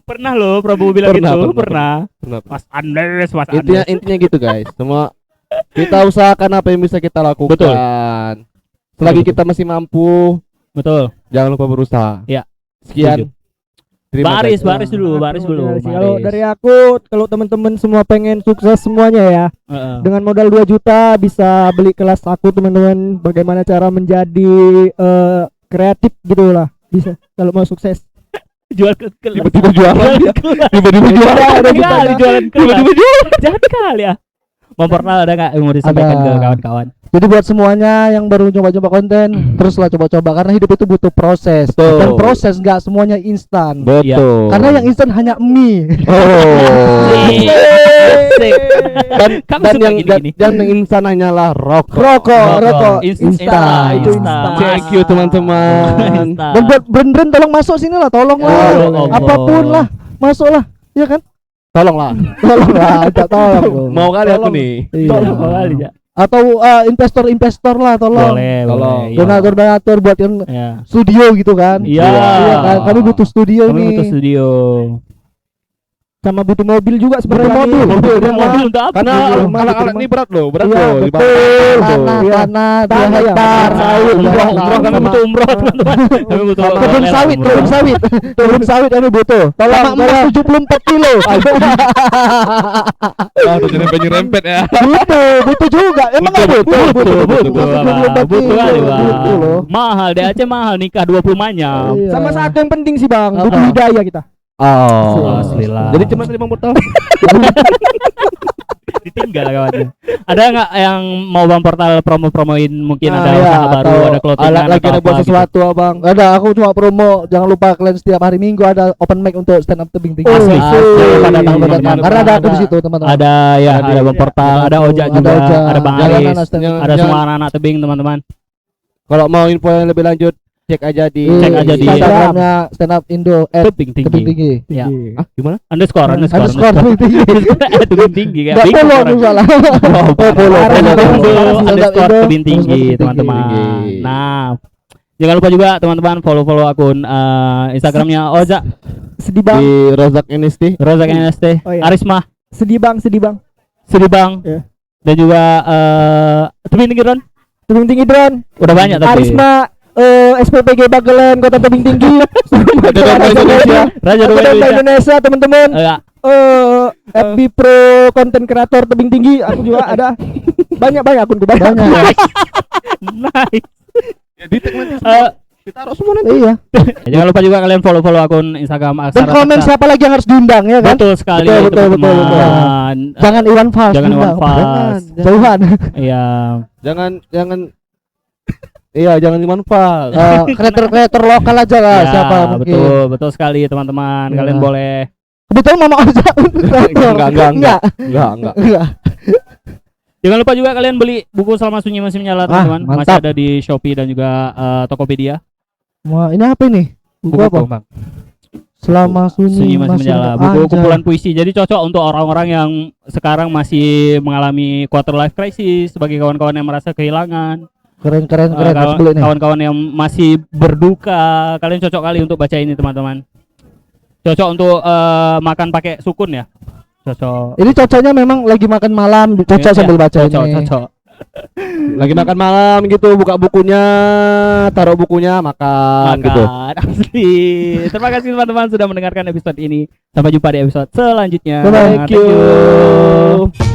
Pernah loh Prabowo bilang Pernah, gitu, pernah. pernah. Mas Anies. Intinya gitu, guys. Semua kita usahakan apa yang bisa kita lakukan. Betul. Selagi Betul. kita masih mampu, Betul. jangan lupa berusaha. Ya. Sekian. Terima Baris kasih. dulu. Kalau Baris. dari aku, kalau teman-teman semua pengen sukses semuanya ya, Heeh. dengan modal 2 juta bisa beli kelas aku teman-teman. Bagaimana cara menjadi kreatif gitu lah. Bisa kalau mau sukses. Jual ke Tiba-tiba jualan. Tiba-tiba jualan. kali jualan tiba-tiba jualan. Jahat kali ya. Bang Portal ada nggak yang mau disampaikan Ada. ke kawan-kawan? Jadi buat semuanya yang baru coba-coba konten, teruslah coba-coba karena hidup itu butuh proses. Betul. Dan proses nggak semuanya instan. Betul. Karena yang instan hanya mie. Oh. Asik. dan Kamu dan suka yang gini-gini? dan yang instan hanyalah rokok. Rokok. Instan. Itu instan. Thank you teman-teman. Instan. Dan buat brand-brand tolong masuk sini lah, tolong Ya lah. Allah. Apapun lah, masuklah. Ya kan? Tolonglah. Tolong lah, tak tolong. dong. Mau kali aku Tolong. nih. Iya. Tolong kali ya. Atau investor-investor lah, tolong. Boleh. iya. Donatur-donatur buat yang Ya. studio gitu kan. Iya. kan? Kami butuh studio Kami nih. butuh studio. Sama butuh mobil juga sebenarnya. mobil. Mobil untuk apa? Karena Rumah alat-alat gitu, ini berat loh, berat Iya, loh. betul. Tanah, Iya. tanah, 2 Tanah, hektar, ya. sawit, Umroh kami sama- butuh umroh teman-teman. Kami butuh kebun sawit, umroh. kebun sawit kami butuh. Tolong, Sama emas 74 kilo. Ah, tuh nyerempet ya. butuh juga. Emang nggak butuh, Butuh Emas kali 74 kilo. Bang. Butuh loh. Mahal deh Aceh mahal nikah 20 manyam. Iya. Sama satu yang penting sih Bang, butuh Apa? hidayah kita. Oh. Asli lah. Jadi cuma 5 botol. Ditinggal kawannya. Ada nggak yang mau Bang Portal promo-promoin mungkin ada iya, usaha baru, atau ada clothingan Lagi atau ada buat apa gitu. sesuatu, Abang. Ada, aku cuma promo. Jangan lupa kalian setiap hari Minggu ada open mic untuk stand up tebing tinggi. Asli. Jangan lupa datang, Asli. datang. Karena ada aku di situ, teman-teman. Ada ya, Ada ada Bang Portal, ada Oja Ada juga, Oja. ada Bang Jangan Aris, anak stand up. ada semua anak-anak tebing teman-teman. Kalau mau info yang lebih lanjut, cek aja di Cek aja di Instagramnya stand up Indo Tebing tebing tinggi. tinggi. Ya. Ah, gimana? Underscore. Underscore tebing tinggi. Tebing tinggi kayak Nggak bingung follow orang. tuh salah. Oh, follow. Stand up Indo, Stand up underscore Indo, tebing tinggi underscore teman-teman. tinggi. Nah, jangan lupa juga teman-teman follow akun Instagramnya Oza, Sedih Bang. Di Rozak NST. Rozak NST, Oh, iya. Arisma, Sedih Bang. Sedih Bang, Iya. dan juga tebing tinggi Ron. Tebing tinggi drone. Udah banyak tapi. Arisma SPPG Bagelen Kota Tebing Tinggi. Ada Domba Indonesia. Raja Kota Domba Indonesia. Indonesia teman-teman. Ya. FB Pro konten kreator Tebing Tinggi aku juga ada. Banyak akunku banyak. Nice. Ya, di tag nanti Eh, Ditaruh semua nanti. Iya. Jangan lupa juga kalian follow akun Instagram Dan Aksara komen Saksa. siapa lagi yang harus diundang ya kan? Betul sekali Betul, betul, betul, betul. teman-teman. Jangan Iwan Fals. Jangan Iwan diundang. Fals. Jauhan. Iya. Jangan iya jangan dimanfaat. Kreator lokal aja lah Ya, siapa mungkin. betul sekali teman-teman. Ya. Kalian boleh Kebetulan Mama Oza. Enggak. jangan lupa juga kalian beli buku Selama Sunyi Masih Menyala teman-teman. Masih mantap. ada di Shopee dan juga Tokopedia. Wah, ini apa ini? Buku apa? Bang. Selama Sunyi Masih Menyala. Buku Anjay. kumpulan puisi. Jadi cocok untuk orang-orang yang sekarang masih mengalami quarter life crisis, sebagai kawan-kawan yang merasa kehilangan. Keren harus beli nih. Kawan-kawan yang masih berduka, kalian cocok kali untuk baca ini teman-teman. Cocok untuk makan pakai sukun ya. Cocok. Ini cocoknya memang lagi makan malam, cocok Iya, sambil baca cocok, ini. cocok. Lagi makan malam gitu, buka bukunya, taruh bukunya, makan gitu. Asli. Terima kasih teman-teman sudah mendengarkan episode ini. Sampai jumpa di episode selanjutnya. Bye-bye. Thank you.